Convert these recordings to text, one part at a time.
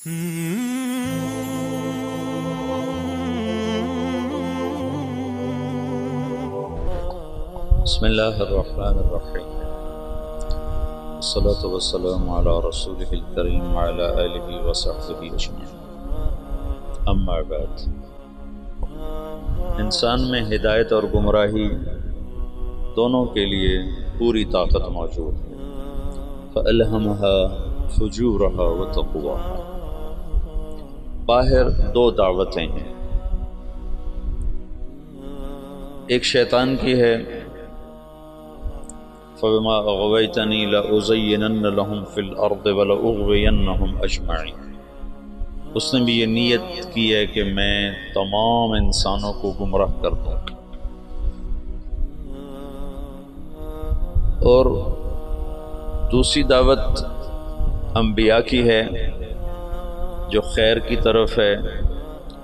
بسم اللہ الرحمن الرحیم، الصلاة والسلام علی رسولہ الکریم وعلی آلہ وصحبہ اجمعین، اما بعد۔ انسان میں ہدایت اور گمراہی دونوں کے لیے پوری طاقت موجود ہے۔ فَأَلْهَمَهَا فُجُورَهَا وَتَقْوَاهَا۔ باہر دو دعوتیں ہیں، ایک شیطان کی ہے، فَبِمَا أَغْوَيْتَنِي لَأُزَيِّنَنَّ لَهُمْ فِي الْأَرْضِ وَلَأُغْوِيَنَّهُمْ أَجْمَعِينَ۔ اس نے بھی یہ نیت کی ہے کہ میں تمام انسانوں کو گمراہ کر دوں۔ اور دوسری دعوت انبیاء کی ہے جو خیر کی طرف ہے۔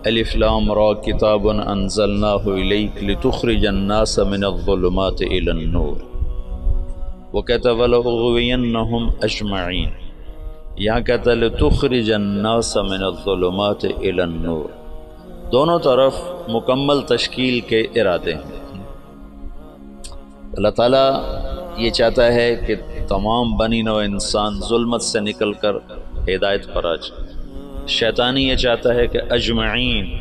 الف لام را کتاب انزلناہ الیک لتخرج الناس من الظلمات الی النور، وہ کہتا ہے وَلَأُغْوِيَنَّهُمْ أَجْمَعِينَ، یہاں کہتا ہے لِتُخْرِجَ النَّاسَ مِنَ الظُّلُمَاتِ إِلَى النُّورِ۔ دونوں طرف مکمل تشکیل کے ارادے ہیں۔ اللہ تعالیٰ یہ چاہتا ہے کہ تمام بنی نوع انسان ظلمت سے نکل کر ہدایت پر آ جائے۔ شیطانی یہ چاہتا ہے کہ اجمعین،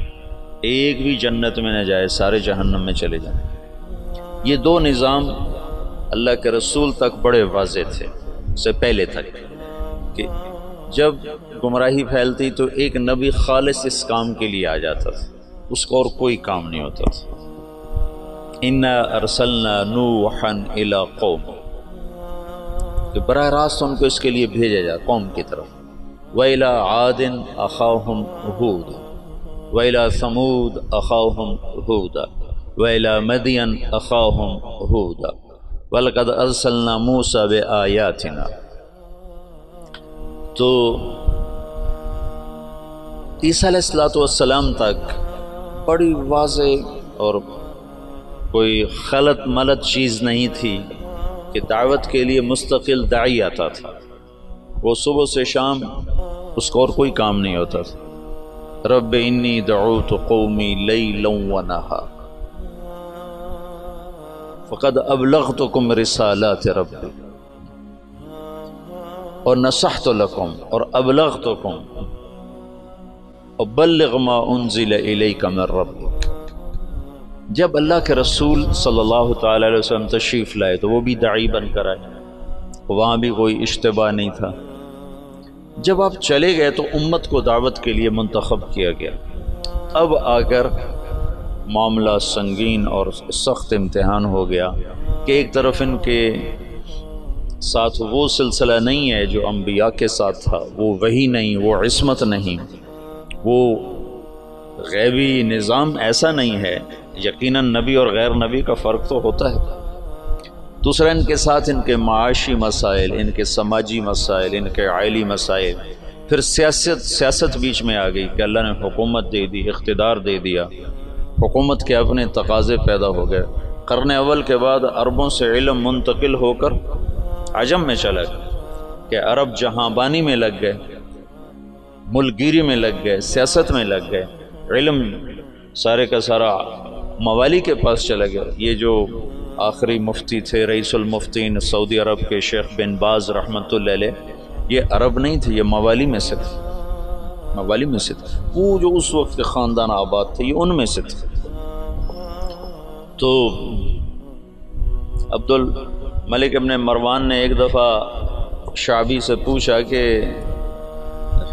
ایک بھی جنت میں نہ جائے، سارے جہنم میں چلے جائیں۔ یہ دو نظام اللہ کے رسول تک بڑے واضح تھے، اس سے پہلے تک، کہ جب گمراہی پھیلتی تو ایک نبی خالص اس کام کے لیے آ جاتا تھا، اس کو اور کوئی کام نہیں ہوتا تھا۔ اِنَّا أَرْسَلْنَا نُوحًا إِلَىٰ قَوْمٍ، کہ براہ راست ان کو اس کے لیے بھیجا جائے قوم کی طرف۔ وَإِلَىٰ عَادٍ أَخَاهُمْ هُودًا وَإِلَىٰ ثَمُودَ أَخَاهُمْ هُودًا وَإِلَىٰ مَدْيَنَ أَخَاهُمْ هُودًا وَلَقَدْ أَرْسَلْنَا مُوسَىٰ بِآيَاتِنَا۔ تو عیسیٰ علیہ السلام تک بڑی واضح اور کوئی خلط ملط چیز نہیں تھی کہ دعوت کے لیے مستقل داعی آتا تھا، وہ صبح سے شام اس کو اور کوئی کام نہیں ہوتا تھا۔ رب انی دعوت قومی لیلا ونہارا فقد ابلغتکم رسالات ربی اور نصحت لکم اور ابلغتکم وبلغ ما انزل الیک من ربک۔ جب اللہ کے رسول صلی اللہ تعالی علیہ وسلم تشریف لائے تو وہ بھی داعی بن کر آئے، وہاں بھی کوئی اشتباہ نہیں تھا۔ جب آپ چلے گئے تو امت کو دعوت کے لیے منتخب کیا گیا۔ اب آ کر معاملہ سنگین اور سخت امتحان ہو گیا کہ ایک طرف ان کے ساتھ وہ سلسلہ نہیں ہے جو انبیاء کے ساتھ تھا، وہ وحی نہیں، وہ عصمت نہیں، وہ غیبی نظام ایسا نہیں ہے۔ یقیناً نبی اور غیر نبی کا فرق تو ہوتا ہے۔ دوسرا ان کے ساتھ ان کے معاشی مسائل، ان کے سماجی مسائل، ان کے عائلی مسائل، پھر سیاست بیچ میں آ گئی کہ اللہ نے حکومت دے دی، اقتدار دے دیا، حکومت کے اپنے تقاضے پیدا ہو گئے۔ قرن اول کے بعد عربوں سے علم منتقل ہو کر عجم میں چلا گیا کہ عرب جہاں بانی میں لگ گئے، ملک گیری میں لگ گئے، سیاست میں لگ گئے، علم سارے کا سارا موالی کے پاس چلا گیا۔ یہ جو آخری مفتی تھے، رئیس المفتین سعودی عرب کے شیخ بن باز رحمۃ اللہ علیہ، یہ عرب نہیں تھے، یہ موالی میں سے تھے، موالی میں سے تھے۔ وہ جو اس وقت کے خاندان آباد تھے یہ ان میں سے تھے۔ تو عبد الملک ابن مروان نے ایک دفعہ شعبی سے پوچھا کہ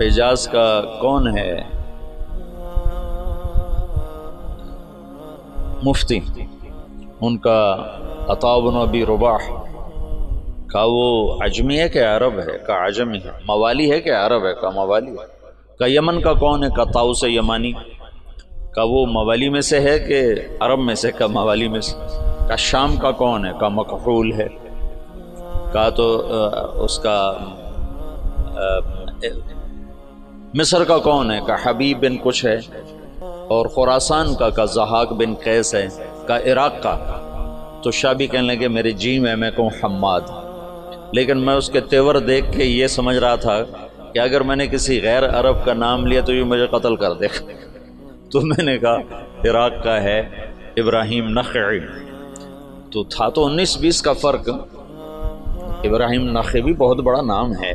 حجاز کا کون ہے مفتی؟ ان کا عطاء بن ابی رباح۔ کہا وہ عجمی ہے کہ عرب ہے؟ کہا عجمی ہے۔ موالی ہے کہ عرب ہے؟ کہا موالی ہے۔ کہا یمن کا کون ہے؟ کہا طاؤس یمانی۔ کہا وہ موالی میں سے ہے کہ عرب میں سے؟ کہا موالی میں سے۔ کہا شام کا کون ہے؟ کہا مکحول ہے۔ کہا تو اس کا مصر کا کون ہے؟ کہا حبیب بن کچھ ہے۔ اور خراسان کا ضحاک بن قیس ہے۔ کہا عراق کا۔ تو شابی کہنے لگے میرے جی میں کہوں حماد، لیکن میں اس کے تیور دیکھ کے یہ سمجھ رہا تھا کہ اگر میں نے کسی غیر عرب کا نام لیا تو یہ مجھے قتل کر دے گا۔ تو میں نے کہا عراق کا ہے ابراہیم نخعی، تو تھا تو 19-20 کا فرق۔ ابراہیم نخعی بھی بہت بڑا نام ہے،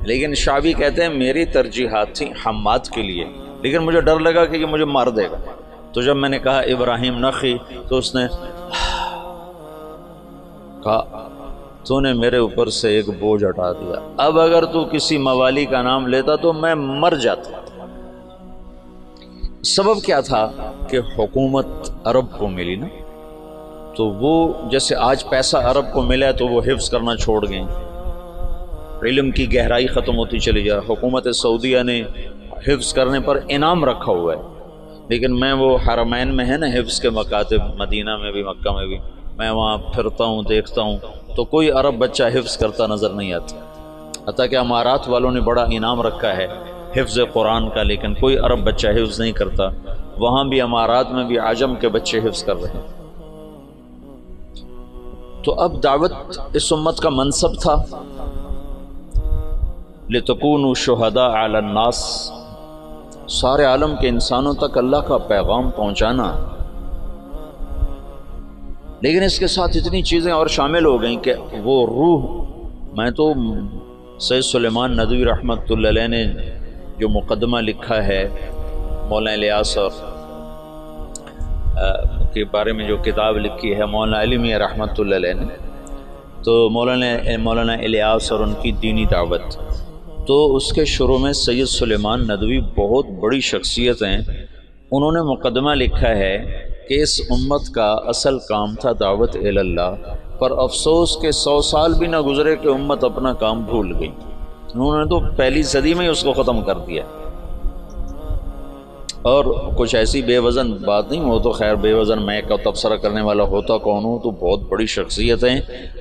لیکن شعبی کہتے ہیں میری ترجیحات تھیں حماد کے لیے، لیکن مجھے ڈر لگا کہ یہ مجھے مار دے گا، تو جب میں نے کہا ابراہیم نخعی تو اس نے کہا تو نے میرے اوپر سے ایک بوجھ ہٹا دیا، اب اگر تو کسی موالی کا نام لیتا تو میں مر جاتا۔ سبب کیا تھا کہ حکومت عرب کو ملی نا، تو وہ جیسے آج پیسہ عرب کو ملا تو وہ حفظ کرنا چھوڑ گئے، علم کی گہرائی ختم ہوتی چلی جائے۔ حکومت سعودیہ نے حفظ کرنے پر انعام رکھا ہوا ہے، لیکن میں وہ حرمین میں ہے نا حفظ کے مکاتب، مدینہ میں بھی مکہ میں بھی، میں وہاں پھرتا ہوں دیکھتا ہوں تو کوئی عرب بچہ حفظ کرتا نظر نہیں آتا، حتیٰ کہ امارات والوں نے بڑا انعام رکھا ہے حفظ قرآن کا، لیکن کوئی عرب بچہ حفظ نہیں کرتا۔ وہاں بھی امارات میں بھی عجم کے بچے حفظ کر رہے ہیں۔ تو اب دعوت اس امت کا منصب تھا لِتَكُونُوا شُهَدَاءَ عَلَى النَّاسِ، سارے عالم کے انسانوں تک اللہ کا پیغام پہنچانا، لیکن اس کے ساتھ اتنی چیزیں اور شامل ہو گئیں کہ وہ روح، میں تو سید سلیمان ندوی رحمۃ اللہ علیہ نے جو مقدمہ لکھا ہے مولانا الیاس اور کے بارے میں جو کتاب لکھی ہے مولانا علی میاں رحمۃ اللہ علیہ نے، تو مولانا الیاس اور ان کی دینی دعوت، تو اس کے شروع میں سید سلیمان ندوی بہت بڑی شخصیت ہیں، انہوں نے مقدمہ لکھا ہے کہ اس امت کا اصل کام تھا دعوت الی اللہ، پر افسوس کہ 100 سال بھی نہ گزرے کہ امت اپنا کام بھول گئی، انہوں نے تو پہلی صدی میں ہی اس کو ختم کر دیا۔ اور کچھ ایسی بے وزن بات نہیں ہو تو خیر، بے وزن میں کا تبصرہ کرنے والا ہوتا کون ہوں، تو بہت بڑی شخصیت ہیں،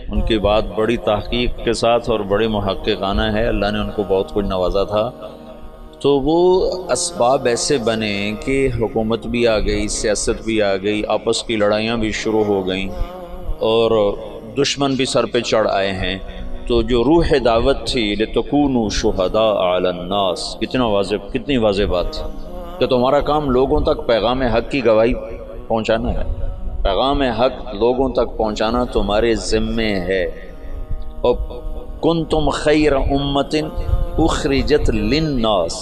ان کی بات بڑی تحقیق کے ساتھ اور بڑی محققانہ ہے، اللہ نے ان کو بہت کچھ نوازا تھا۔ تو وہ اسباب ایسے بنے کہ حکومت بھی آ گئی، سیاست بھی آ گئی، آپس کی لڑائیاں بھی شروع ہو گئیں اور دشمن بھی سر پہ چڑھ آئے ہیں، تو جو روح دعوت تھی لِتَكُونُوا شُهَدَاءَ عَلَى النَّاسِ، کتنی واضح بات تھی کہ تمہارا کام لوگوں تک پیغام حق کی گواہی پہنچانا ہے، پیغام حق لوگوں تک پہنچانا تمہارے ذمے ہے۔ اور کنتم خیر امت اخرجت للناس،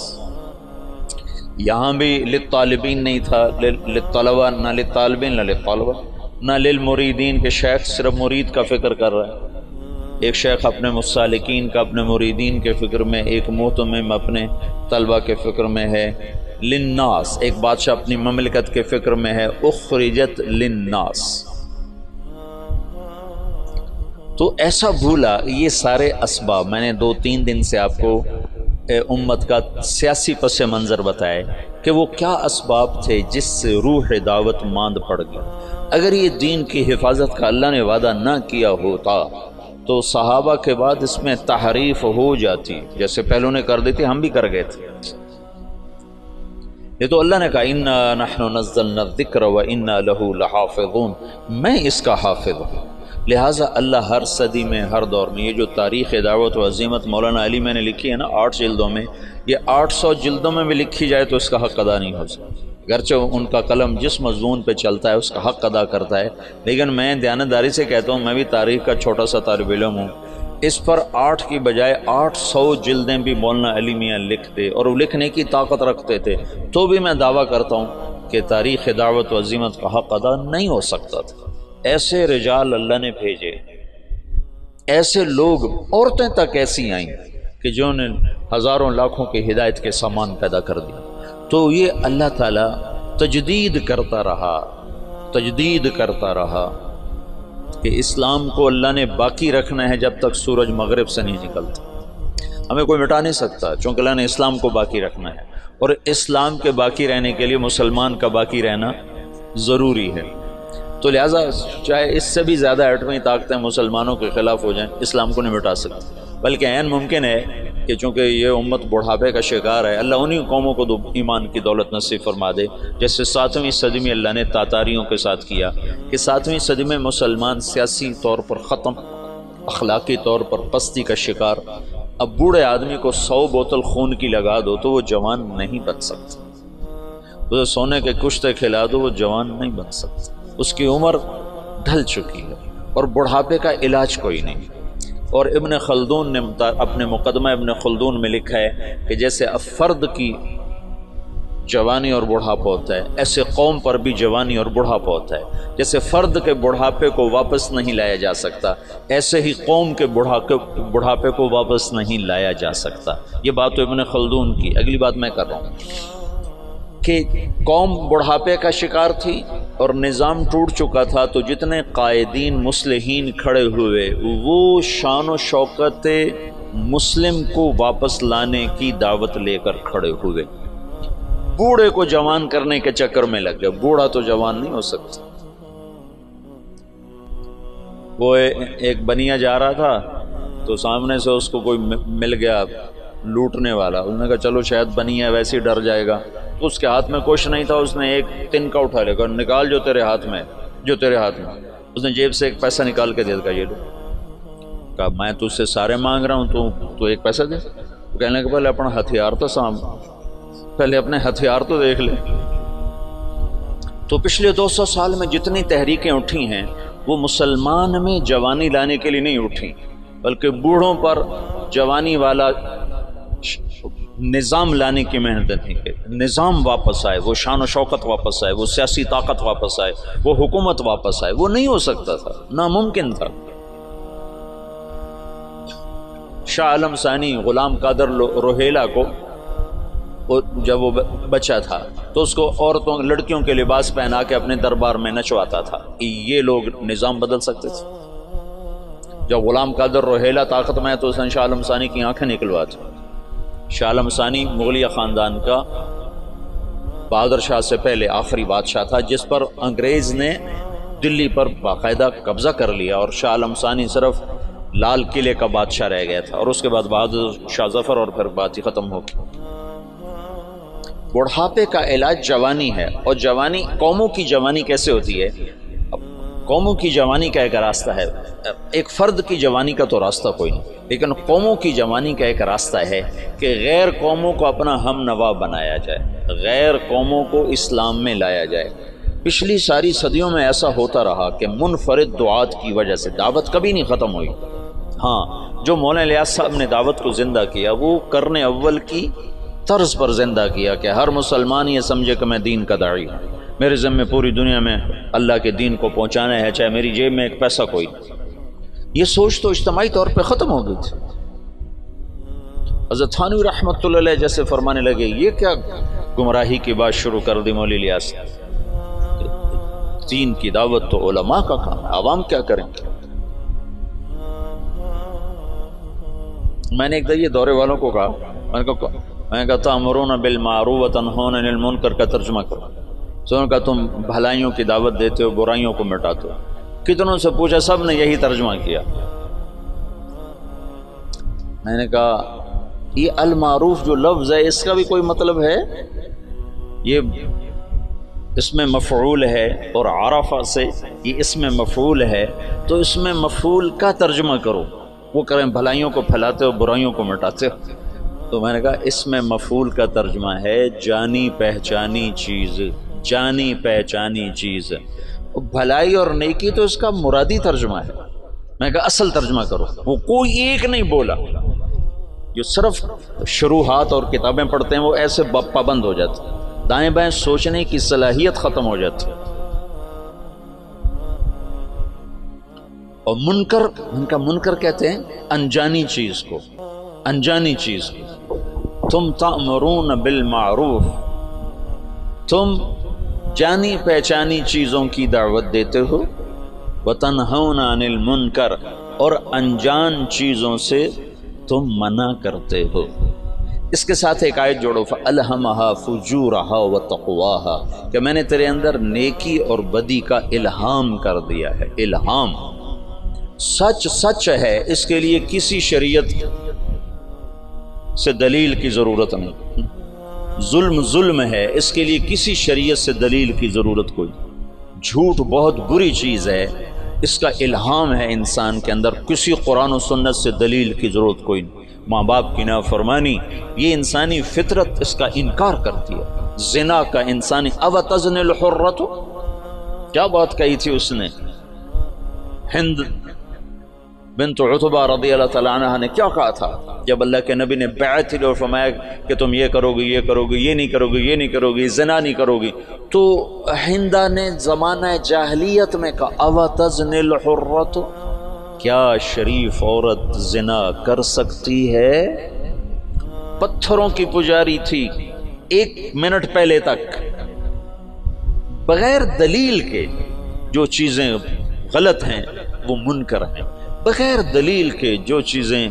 یہاں بھی للطالبین نہیں تھا، للطلبہ، نہ للطالبین نہ للطلبہ نہ للمریدین، کہ شیخ صرف مرید کا فکر کر رہا ہے، ایک شیخ اپنے مسالکین کا، اپنے مریدین کے فکر میں، ایک مہتمم اپنے طلبہ کے فکر میں ہے، للناس ایک بادشاہ اپنی مملکت کے فکر میں ہے، اخرجت للناس، تو ایسا بھولا۔ یہ سارے اسباب میں نے 2-3 دن سے آپ کو امت کا سیاسی پس منظر بتائے کہ وہ کیا اسباب تھے جس سے روح دعوت ماند پڑ گئی۔ اگر یہ دین کی حفاظت کا اللہ نے وعدہ نہ کیا ہوتا تو صحابہ کے بعد اس میں تحریف ہو جاتی، جیسے پہلوں نے کر دی تھی، ہم بھی کر گئے تھے۔ یہ تو اللہ نے کہا اِنَّا نَحْنُ نَزَّلْنَا الذِّكْرَ وَإِنَّا لَهُ لَحَافِظُونَ، میں اس کا حافظ ہوں۔ لہٰذا اللہ ہر صدی میں، ہر دور میں، یہ جو تاریخ دعوت و عظیمت مولانا علی میں نے لکھی ہے نا 8 جلدوں میں، یہ 800 جلدوں میں بھی لکھی جائے تو اس کا حق ادا نہیں ہو سکتا، گرچہ ان کا قلم جس مضمون پہ چلتا ہے اس کا حق ادا کرتا ہے، لیکن میں دیانتداری سے کہتا ہوں، میں بھی تاریخ کا چھوٹا سا طالب علم ہوں، اس پر 8 کی بجائے 800 جلدیں بھی مولانا علی میاں لکھتے اور وہ لکھنے کی طاقت رکھتے تھے، تو بھی میں دعویٰ کرتا ہوں کہ تاریخ دعوت و عظیمت کا حق ادا نہیں ہو سکتا تھا۔ ایسے رجال اللہ نے بھیجے، ایسے لوگ، عورتیں تک ایسی آئیں کہ جنہوں نے ہزاروں لاکھوں کی ہدایت کے سامان پیدا کر دیا۔ تو یہ اللہ تعالیٰ تجدید کرتا رہا کہ اسلام کو اللہ نے باقی رکھنا ہے جب تک سورج مغرب سے نہیں نکلتا، ہمیں کوئی مٹا نہیں سکتا، چونکہ اللہ نے اسلام کو باقی رکھنا ہے، اور اسلام کے باقی رہنے کے لیے مسلمان کا باقی رہنا ضروری ہے۔ تو لہٰذا چاہے اس سے بھی زیادہ ایٹمی طاقتیں مسلمانوں کے خلاف ہو جائیں، اسلام کو نہیں مٹا سکتے، بلکہ عین ممکن ہے کہ چونکہ یہ امت بڑھاپے کا شکار ہے، اللہ انہی قوموں کو ایمان کی دولت نصیب فرما دے، جیسے 7ویں صدی میں اللہ نے تاتاریوں کے ساتھ کیا کہ 7ویں صدی میں مسلمان سیاسی طور پر ختم، اخلاقی طور پر پستی کا شکار، اب بوڑھے آدمی کو 100 بوتل خون کی لگا دو تو وہ جوان نہیں بن سکتا، اسے سونے کے کشتے کھلا دو وہ جوان نہیں بن سکتا، اس کی عمر ڈھل چکی ہے اور بڑھاپے کا علاج کوئی نہیں۔ اور ابن خلدون نے اپنے مقدمہ ابن خلدون میں لکھا ہے کہ جیسے اب فرد کی جوانی اور بڑھاپا ہوتا ہے، ایسے قوم پر بھی جوانی اور بڑھاپا ہوتا ہے۔ جیسے فرد کے بڑھاپے کو واپس نہیں لایا جا سکتا، ایسے ہی قوم کے بڑھاپے کو واپس نہیں لایا جا سکتا۔ یہ بات تو ابن خلدون کی۔ اگلی بات میں کر رہا ہوں کہ قوم بڑھاپے کا شکار تھی اور نظام ٹوٹ چکا تھا، تو جتنے قائدین مصلحین کھڑے ہوئے وہ شان و شوکت مسلم کو واپس لانے کی دعوت لے کر کھڑے ہوئے، بوڑھے کو جوان کرنے کے چکر میں لگ گئے۔ بوڑھا تو جوان نہیں ہو سکتا۔ وہ ایک بنیا جا رہا تھا تو سامنے سے اس کو کوئی مل گیا لوٹنے والا، اس نے کہا چلو شاید بنیا ویسے ہی ڈر جائے گا، تو اس کے ہاتھ میں کچھ نہیں تھا، اس نے ایک تنکا اٹھا لے کر نکال جو تیرے ہاتھ میں، اس نے جیب سے ایک پیسہ نکال کے دے دیا، یہ لو۔ کہا میں تجھ سے سارے مانگ رہا ہوں، تو ایک پیسہ دے۔ تو کہنے کہ پہلے اپنا ہتھیار تو پہلے اپنے ہتھیار تو دیکھ لے۔ تو پچھلے 200 سال میں جتنی تحریکیں اٹھی ہیں وہ مسلمان میں جوانی لانے کے لیے نہیں اٹھی، بلکہ بوڑھوں پر جوانی والا نظام لانے کی محنت تھی کہ نظام واپس آئے، وہ شان و شوکت واپس آئے، وہ سیاسی طاقت واپس آئے، وہ حکومت واپس آئے۔ وہ نہیں ہو سکتا تھا، ناممکن تھا۔ شاہ عالم ثانی غلام قادر روہیلا کو جب وہ بچہ تھا تو اس کو عورتوں لڑکیوں کے لباس پہنا کے اپنے دربار میں نچواتا تھا۔ یہ لوگ نظام بدل سکتے تھے؟ جب غلام قادر روہیلا طاقت میں تو اس نے شاہ عالم ثانی کی آنکھیں نکلواتی۔ شاہ عالم ثانی مغلیہ خاندان کا بہادر شاہ سے پہلے آخری بادشاہ تھا جس پر انگریز نے دلی پر باقاعدہ قبضہ کر لیا، اور شاہ عالم ثانی صرف لال قلعے کا بادشاہ رہ گیا تھا، اور اس کے بعد بہادر شاہ ظفر، اور پھر بات ہی ختم ہو گئی۔ بڑھاپے کا علاج جوانی ہے، اور جوانی قوموں کی جوانی کیسے ہوتی ہے؟ قوموں کی جوانی کا ایک راستہ ہے، ایک فرد کی جوانی کا تو راستہ کوئی نہیں، لیکن قوموں کی جوانی کا ایک راستہ ہے کہ غیر قوموں کو اپنا ہم نوا بنایا جائے، غیر قوموں کو اسلام میں لایا جائے۔ پچھلی ساری صدیوں میں ایسا ہوتا رہا کہ منفرد دعات کی وجہ سے دعوت کبھی نہیں ختم ہوئی۔ ہاں، جو مولانا الیاس صاحب نے دعوت کو زندہ کیا وہ قرن اول کی طرز پر زندہ کیا کہ ہر مسلمان یہ سمجھے کہ میں دین کا داعی ہوں، میرے ذمہ پوری دنیا میں اللہ کے دین کو پہنچانا ہے، چاہے میری جیب میں ایک پیسہ کوئی نہیں۔ یہ سوچ تو اجتماعی طور پہ ختم ہو گئی تھی۔ حضرت تھانوی رحمۃ اللہ علیہ جیسے فرمانے لگے یہ کیا گمراہی کی بات شروع کر دی مولی الیاس، دین کی دعوت تو علماء کا کام ہے، عوام کیا کریں؟ میں نے ایک دفعہ یہ دورے والوں کو کہا، میں نے کہا تأمرون بالمعروف وتنہون عن المنکر کا ترجمہ کرو۔ تو انہوں نے کہا تم بھلائیوں کی دعوت دیتے ہو، برائیوں کو مٹاتے ہو۔ کتنوں سے پوچھا، سب نے یہی ترجمہ کیا۔ میں نے کہا یہ المعروف جو لفظ ہے اس کا بھی کوئی مطلب ہے؟ یہ اس میں مفعول ہے، اور عرفہ سے یہ اس میں مفعول ہے، تو اس میں مفعول کا ترجمہ کرو۔ وہ کریں بھلائیوں کو پھیلاتے ہو، برائیوں کو مٹاتے ہو۔ تو میں نے کہا اس میں مفعول کا ترجمہ ہے جانی پہچانی چیز، جانی پہچانی چیز۔ بھلائی اور نیکی تو اس کا مرادی ترجمہ ہے۔ میں نے کہا اصل ترجمہ کرو۔ وہ کوئی ایک نہیں بولا، جو صرف شروحات اور کتابیں پڑھتے ہیں وہ ایسے پابند ہو جاتے ہیں، دائیں بائیں سوچنے کی صلاحیت ختم ہو جاتی ہے۔ اور منکر، ان کا منکر کہتے ہیں انجانی چیز کو، انجانی چیز کو۔ تم تأمرون بالمعروف، تم جانی پہچانی چیزوں کی دعوت دیتے ہو، وتنہون عن المنکر، اور انجان چیزوں سے تم منع کرتے ہو۔ اس کے ساتھ ایک آیت جوڑو، فَأَلْهَمَهَا فُجُورَهَا وَتَقْوَاهَا، کہ میں نے تیرے اندر نیکی اور بدی کا الہام کر دیا ہے۔ الہام سچ سچ ہے، اس کے لیے کسی شریعت سے دلیل کی ضرورت نہیں۔ ظلم ظلم ہے، اس کے لیے کسی شریعت سے دلیل کی ضرورت کوئی۔ جھوٹ بہت بری چیز ہے، اس کا الہام ہے انسان کے اندر، کسی قرآن و سنت سے دلیل کی ضرورت کوئی نہیں۔ ماں باپ کی نافرمانی، یہ انسانی فطرت اس کا انکار کرتی ہے۔ زنا کا انسانی اوتزن الحرۃ، کیا بات کہی تھی اس نے؟ ہند بنت عتبہ رضی اللہ تعالیٰ عنہ نے کیا کہا تھا جب اللہ کے نبی نے بیعت لی اور فرمایا کہ تم یہ کرو گی، یہ کرو گی، یہ نہیں کرو گی، یہ نہیں کرو گی، زنا نہیں کرو گی، تو ہندہ نے زمانہ جاہلیت میں کہا اوتزن الحرۃ، کیا شریف عورت زنا کر سکتی ہے؟ پتھروں کی پجاری تھی 1 منٹ پہلے تک، بغیر دلیل کے جو چیزیں غلط ہیں وہ منکر ہیں، بغیر دلیل کے جو چیزیں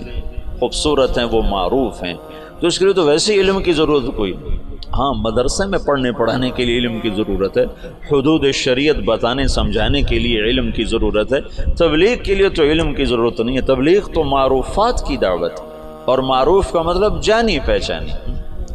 خوبصورت ہیں وہ معروف ہیں۔ تو اس کے لیے تو ویسے علم کی ضرورت کوئی نہیں۔ ہاں مدرسے میں پڑھنے پڑھانے کے لیے علم کی ضرورت ہے، حدود شریعت بتانے سمجھانے کے لیے علم کی ضرورت ہے، تبلیغ کے لیے تو علم کی ضرورت نہیں ہے۔ تبلیغ تو معروفات کی دعوت، اور معروف کا مطلب جانی پہچانی،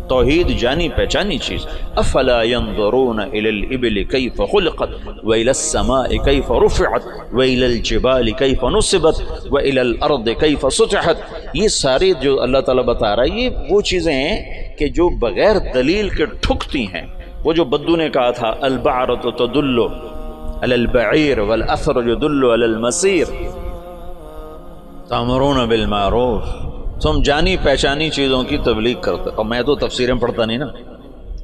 توحید جانی پہچانی چیز۔ افلا ينظرون الى الابل كيف خلقت والى السماء كيف رفعت والى الجبال كيف نصبت والى الارض كيف سطحت، یہ ساری جو اللہ تعالیٰ بتا رہا ہے یہ وہ چیزیں ہیں کہ جو بغیر دلیل کے ٹھکتی ہیں۔ وہ جو بدو نے کہا تھا البعرۃ تدل علی البعیر والاثر يدل علی المسیر، تأمرون بالمعروف، تم جانی پہچانی چیزوں کی تبلیغ کرتے۔ اور میں تو تفسیریں پڑھتا نہیں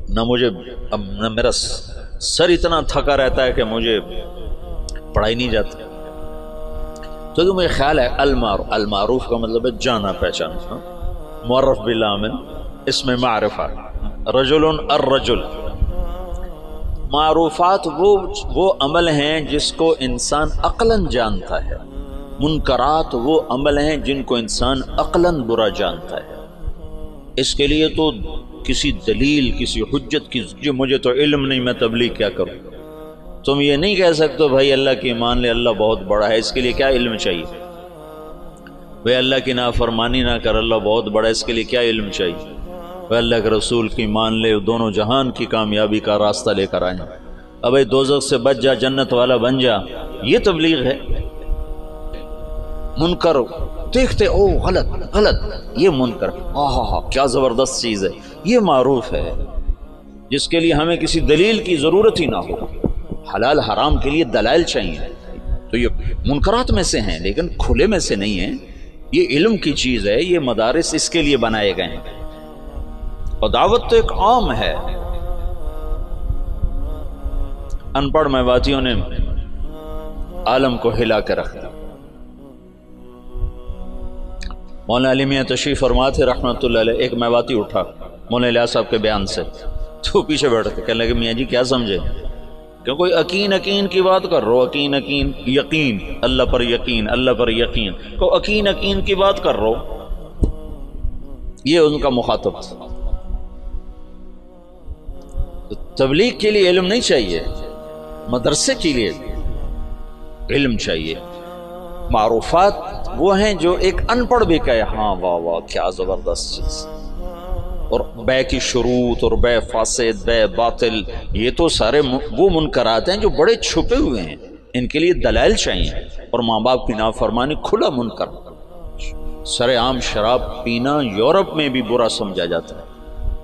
نہ مجھے اب نہ میرا سر اتنا تھکا رہتا ہے کہ مجھے پڑھائی نہیں جاتی، تو مجھے خیال ہے المعروف کا مطلب ہے جانا پہچانا، معرف بالعامل، اس میں معرفہ، رجل الرجل۔ معروفات وہ عمل ہیں جس کو انسان عقلاً جانتا ہے، منکرات وہ عمل ہیں جن کو انسان عقلاً برا جانتا ہے۔ اس کے لیے تو کسی دلیل، کسی حجت کی، جو مجھے تو علم نہیں میں تبلیغ کیا کروں۔ تم یہ نہیں کہہ سکتے بھائی اللہ کی مان لے، اللہ بہت بڑا ہے، اس کے لیے کیا علم چاہیے؟ بھائی اللہ کی نافرمانی نہ کر، اللہ بہت بڑا ہے، اس کے لیے کیا علم چاہیے؟ بھائی اللہ کے رسول کی مان لے، دونوں جہان کی کامیابی کا راستہ لے کر آئیں۔ اب بھائی دوزخ سے بچ جا، جنت والا بن جا، یہ تبلیغ ہے؟ منکر دیکھتے او غلط غلط، یہ منکر، کیا زبردست چیز ہے، یہ معروف ہے جس کے لیے ہمیں کسی دلیل کی ضرورت ہی نہ ہو۔ حلال حرام کے لیے دلائل چاہیے، تو یہ منکرات میں سے ہیں لیکن کھلے میں سے نہیں ہیں، یہ علم کی چیز ہے، یہ مدارس اس کے لیے بنائے گئے ہیں۔ اور دعوت تو ایک عام ہے، ان پڑھ میواتیوں نے عالم کو ہلا کے رکھ دیا۔ مولانا علی میاں تشریف فرما تھے رحمۃ اللہ علیہ، ایک میواتی اٹھا مولانا الیاس صاحب کے بیان سے، تو پیچھے بیٹھتے کہنے لگے میاں جی کیا سمجھے؟ کہ کوئی یقین کی بات کر رہو، یقین اللہ پر یقین، اللہ پر یقین کو یقین کی بات کر رہو، یہ ان کا مخاطب تھا۔ تبلیغ کے لیے علم نہیں چاہیے، مدرسے کے لیے علم چاہیے۔ معروفات وہ ہیں جو ایک ان پڑھ بھی کہے ہاں واہ واہ کیا زبردست چیز، اور بے کی شروط اور بے فاسد، بے باطل، یہ تو سارے وہ منکرات ہیں جو بڑے چھپے ہوئے ہیں، ان کے لیے دلائل چاہیے۔ اور ماں باپ کی نافرمانی کھلا منکر، سر عام شراب پینا یورپ میں بھی برا سمجھا جاتا ہے،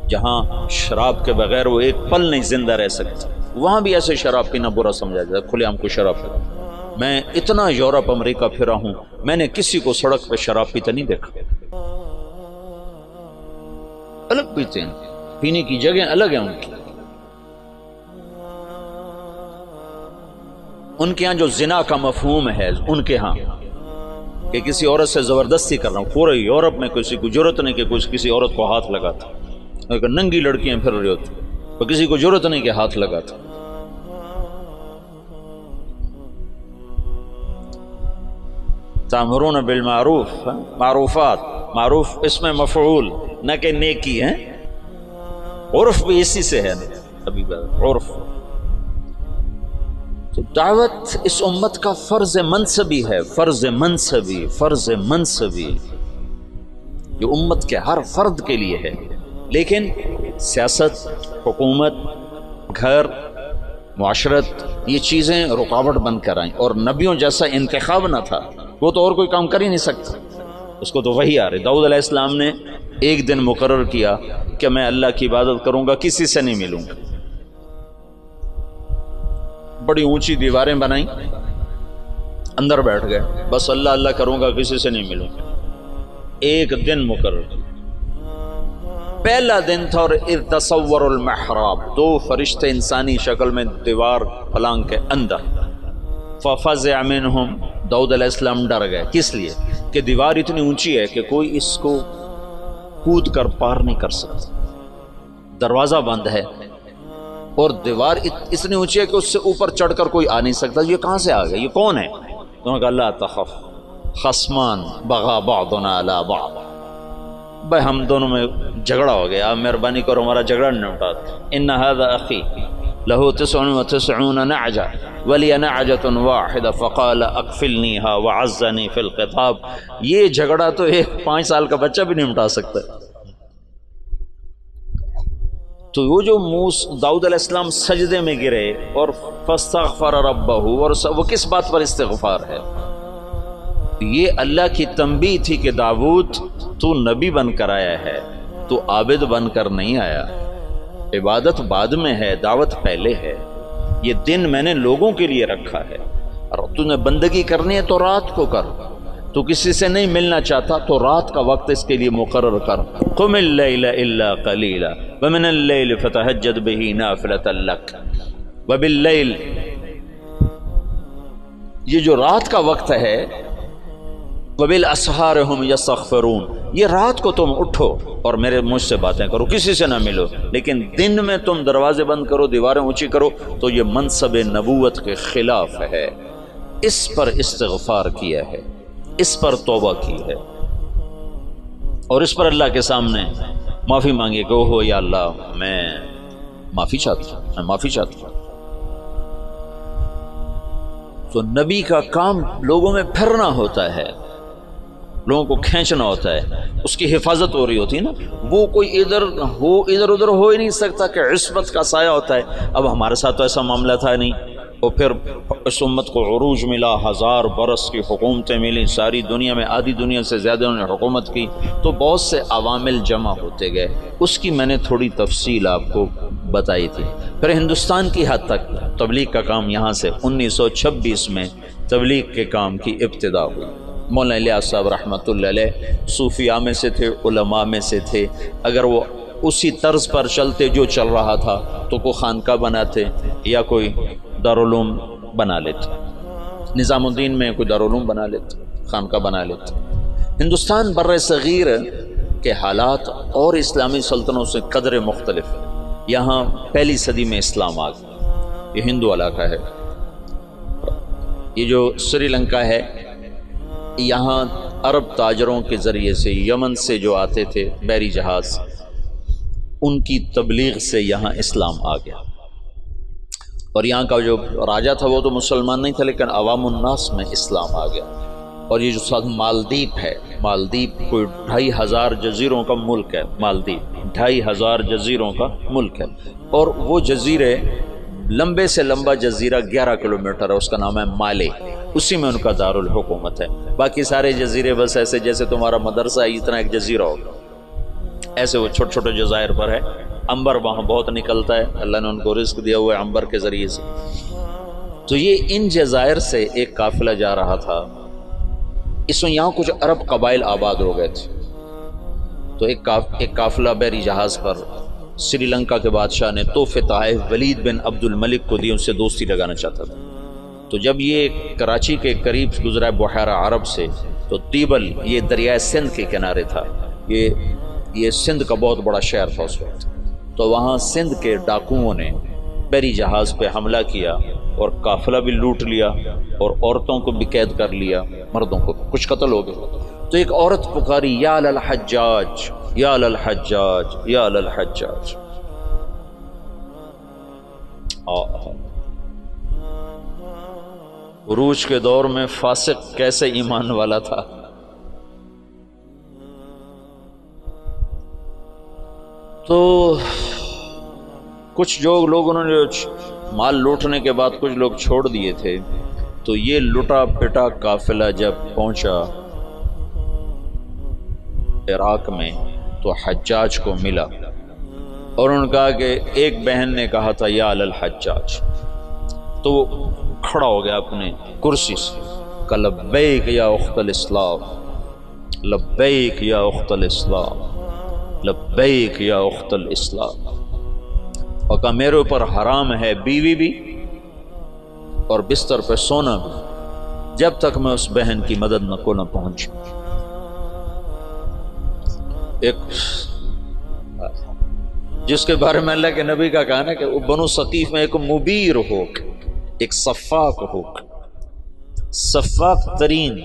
جہاں شراب کے بغیر وہ ایک پل نہیں زندہ رہ سکتے، وہاں بھی ایسے شراب پینا برا سمجھا جاتا ہے، کھلے عام کو شراب پینا۔ میں اتنا یورپ امریکہ پھرا ہوں، میں نے کسی کو سڑک پہ شراب پیتا نہیں دیکھا، الگ پیتے ہیں، پینے کی جگہ الگ ہیں ان کے ہاں جو زنا کا مفہوم ہے ان کے ہاں کہ کسی عورت سے زبردستی کر رہا ہوں، پورے یورپ میں کسی کو جرت نہیں کہ کسی عورت کو ہاتھ لگاتا، اگر ننگی لڑکیاں پھر رہی ہوتی تو کسی کو جرت نہیں کہ ہاتھ لگاتا۔ تأمرون بالمعروف، معروفات، معروف اس میں مفعول نہ کہ نیکی ہے، عرف بھی اسی سے ہے، ابھی عرف۔ تو دعوت اس امت کا فرض منصبی ہے، فرض منصبی، فرض منصبی، یہ امت کے ہر فرد کے لیے ہے۔ لیکن سیاست، حکومت، گھر، معاشرت، یہ چیزیں رکاوٹ بن کر آئیں، اور نبیوں جیسا انتخاب نہ تھا، وہ تو اور کوئی کام کر ہی نہیں سکتا۔ اس کو تو وہی آ رہی. داؤد علیہ السلام نے ایک دن مقرر کیا کہ میں اللہ کی عبادت کروں گا, کسی سے نہیں ملوں گا. بڑی اونچی دیواریں بنائیں, اندر بیٹھ گئے, بس اللہ اللہ کروں گا, کسی سے نہیں ملوں گا. ایک دن مقرر کیا. پہلا دن تھا اور اذ تصور المحراب, 2 فرشتے انسانی شکل میں دیوار پلانگ کے اندر. ففزع منہم, داؤد علیہ السلام ڈر گئے. کس لیے کہ دیوار اتنی اونچی ہے کہ کوئی اس کو کود کر پار نہیں کر سکتا, دروازہ بند ہے, اور دیوار اتنی اونچی ہے کہ اس سے اوپر چڑھ کر کوئی آ نہیں سکتا. یہ کہاں سے آ گیا, یہ کون ہے؟ انہوں نے کہا لا تخف خصمان بغا بعضنا علی بعض, بھائی ہم دونوں میں جھگڑا ہو گیا, آپ مہربانی کرو ہمارا جھگڑا نمٹا. ان هذا اخی له 99 نعجہ ولی نعجۃ واحدہ فقال اکفلنیها وعزنی فی الخطاب. یہ جھگڑا تو ایک 5 سال کا بچہ بھی نہیں نمٹا سکتا. تو وہ جو داؤد علیہ السلام سجدے میں گرے اور فاستغفر ربہ, اور وہ کس بات پر استغفار ہے؟ یہ اللہ کی تنبیہ تھی کہ داؤد تو نبی بن کر آیا ہے, تو عابد بن کر نہیں آیا. عبادت بعد میں ہے, دعوت پہلے ہے. یہ دن میں نے لوگوں کے لیے رکھا ہے, اور تو نے بندگی کرنی ہے تو رات کو کر. تو کسی سے نہیں ملنا چاہتا تو رات کا وقت اس کے لیے مقرر کر. قم اللیل الا قلیلا ومن اللیل فتہجد بہ نافلۃ لک وباللیل. یہ جو رات کا وقت ہے, وبالاسحار هم یستغفرون, یہ رات کو تم اٹھو اور میرے مجھ سے باتیں کرو, کسی سے نہ ملو, لیکن دن میں تم دروازے بند کرو, دیواریں اونچی کرو, تو یہ منصب نبوت کے خلاف ہے. اس پر استغفار کیا ہے, اس پر توبہ کی ہے, اور اس پر اللہ کے سامنے معافی مانگے کہ اوہ یا اللہ میں معافی چاہتا ہوں, میں معافی چاہتا ہوں. تو نبی کا کام لوگوں میں پھرنا ہوتا ہے, لوگوں کو کھینچنا ہوتا ہے, اس کی حفاظت ہو رہی ہوتی ہے نا. وہ کوئی ادھر ادھر ہو ہی نہیں سکتا کہ عصمت کا سایہ ہوتا ہے. اب ہمارے ساتھ تو ایسا معاملہ تھا نہیں, اور پھر اس امت کو عروج ملا, 1000 برس کی حکومتیں ملیں, ساری دنیا میں آدھی دنیا سے زیادہ انہوں نے حکومت کی, تو بہت سے عوامل جمع ہوتے گئے. اس کی میں نے تھوڑی تفصیل آپ کو بتائی تھی. پھر ہندوستان کی حد تک تبلیغ کا کام یہاں سے 1926 میں تبلیغ کے کام کی ابتدا ہوئی. مولانا الیاس صاحب رحمۃ اللہ علیہ صوفیاء میں سے تھے, علماء میں سے تھے. اگر وہ اسی طرز پر چلتے جو چل رہا تھا تو کوئی خانقاہ بناتے یا کوئی دارالعلوم بنا لیتے, نظام الدین میں کوئی دارالعلوم بنا لیتے, خانقاہ بنا لیتے. ہندوستان بر صغیر کے حالات اور اسلامی سلطنتوں سے قدرے مختلف. یہاں 1 صدی میں اسلام آ گیا, یہ ہندو علاقہ ہے. یہ جو سری لنکا ہے, یہاں عرب تاجروں کے ذریعے سے یمن سے جو آتے تھے بحری جہاز, ان کی تبلیغ سے یہاں اسلام آ گیا. اور یہاں کا جو راجہ تھا وہ تو مسلمان نہیں تھا, لیکن عوام الناس میں اسلام آ گیا. اور یہ جو ساتھ مالدیپ ہے, مالدیپ کوئی 2500 جزیروں کا ملک ہے. مالدیپ 2500 جزیروں کا ملک ہے, اور وہ جزیرے لمبے سے لمبا جزیرہ 11 کلومیٹر ہے, اس کا نام ہے مالے, اسی میں ان کا دارالحکومت ہے. باقی سارے جزیرے بس ایسے جیسے تمہارا مدرسہ ہے, اتنا ایک جزیرہ ہوگا, ایسے وہ چھوٹے چھوٹے جزائر پر ہے. عنبر وہاں بہت نکلتا ہے, اللہ نے ان کو رزق دیا ہوا ہے عنبر کے ذریعے سے. تو یہ ان جزائر سے ایک قافلہ جا رہا تھا. اس میں یہاں کچھ عرب قبائل آباد ہو گئے تھے, تو ایک قافلہ بحری جہاز پر سری لنکا کے بادشاہ نے تحفے تحائف ولید بن عبد الملک کو دی, ان سے دوستی لگانا چاہتا تھا. تو جب یہ کراچی کے قریب گزرا بحیرہ عرب سے, تو تیبل یہ دریائے سندھ کے کنارے تھا. یہ سندھ کا بہت بڑا شہر تھا اس وقت. تو وہاں سندھ کے ڈاکوؤں نے بحری جہاز پہ حملہ کیا اور قافلہ بھی لوٹ لیا, اور عورتوں کو بھی قید کر لیا, مردوں کو کچھ قتل ہو گئے. تو ایک عورت پکاری, یا للحجاج یا للحجاج یا للحجاج. عروج کے دور میں فاسق کیسے ایمان والا تھا. تو کچھ لوگوں نے مال لوٹنے کے بعد کچھ لوگ چھوڑ دیے تھے. تو یہ لٹا پٹا قافلہ جب پہنچا عراق میں تو حجاج کو ملا اور انہوں نے کہا کہ ایک بہن نے کہا تھا یا الحجاج، تو وہ کھڑا ہو گیا اپنے کرسی سے، کہ لبیک یا اخت الاسلام، لبیک یا اخت الاسلام، لبیک یا اخت الاسلام، اور کہا میرے اوپر حرام ہے بیوی بھی اور بستر پہ سونا بھی جب تک میں اس بہن کی مدد کو نہ پہنچوں۔ ایک جس کے بارے میں اللہ کے نبی کا کہنا ہے کہ بنو ثقیف میں ایک مبیر ہو، ایک صفاق ہو، صفاق ترین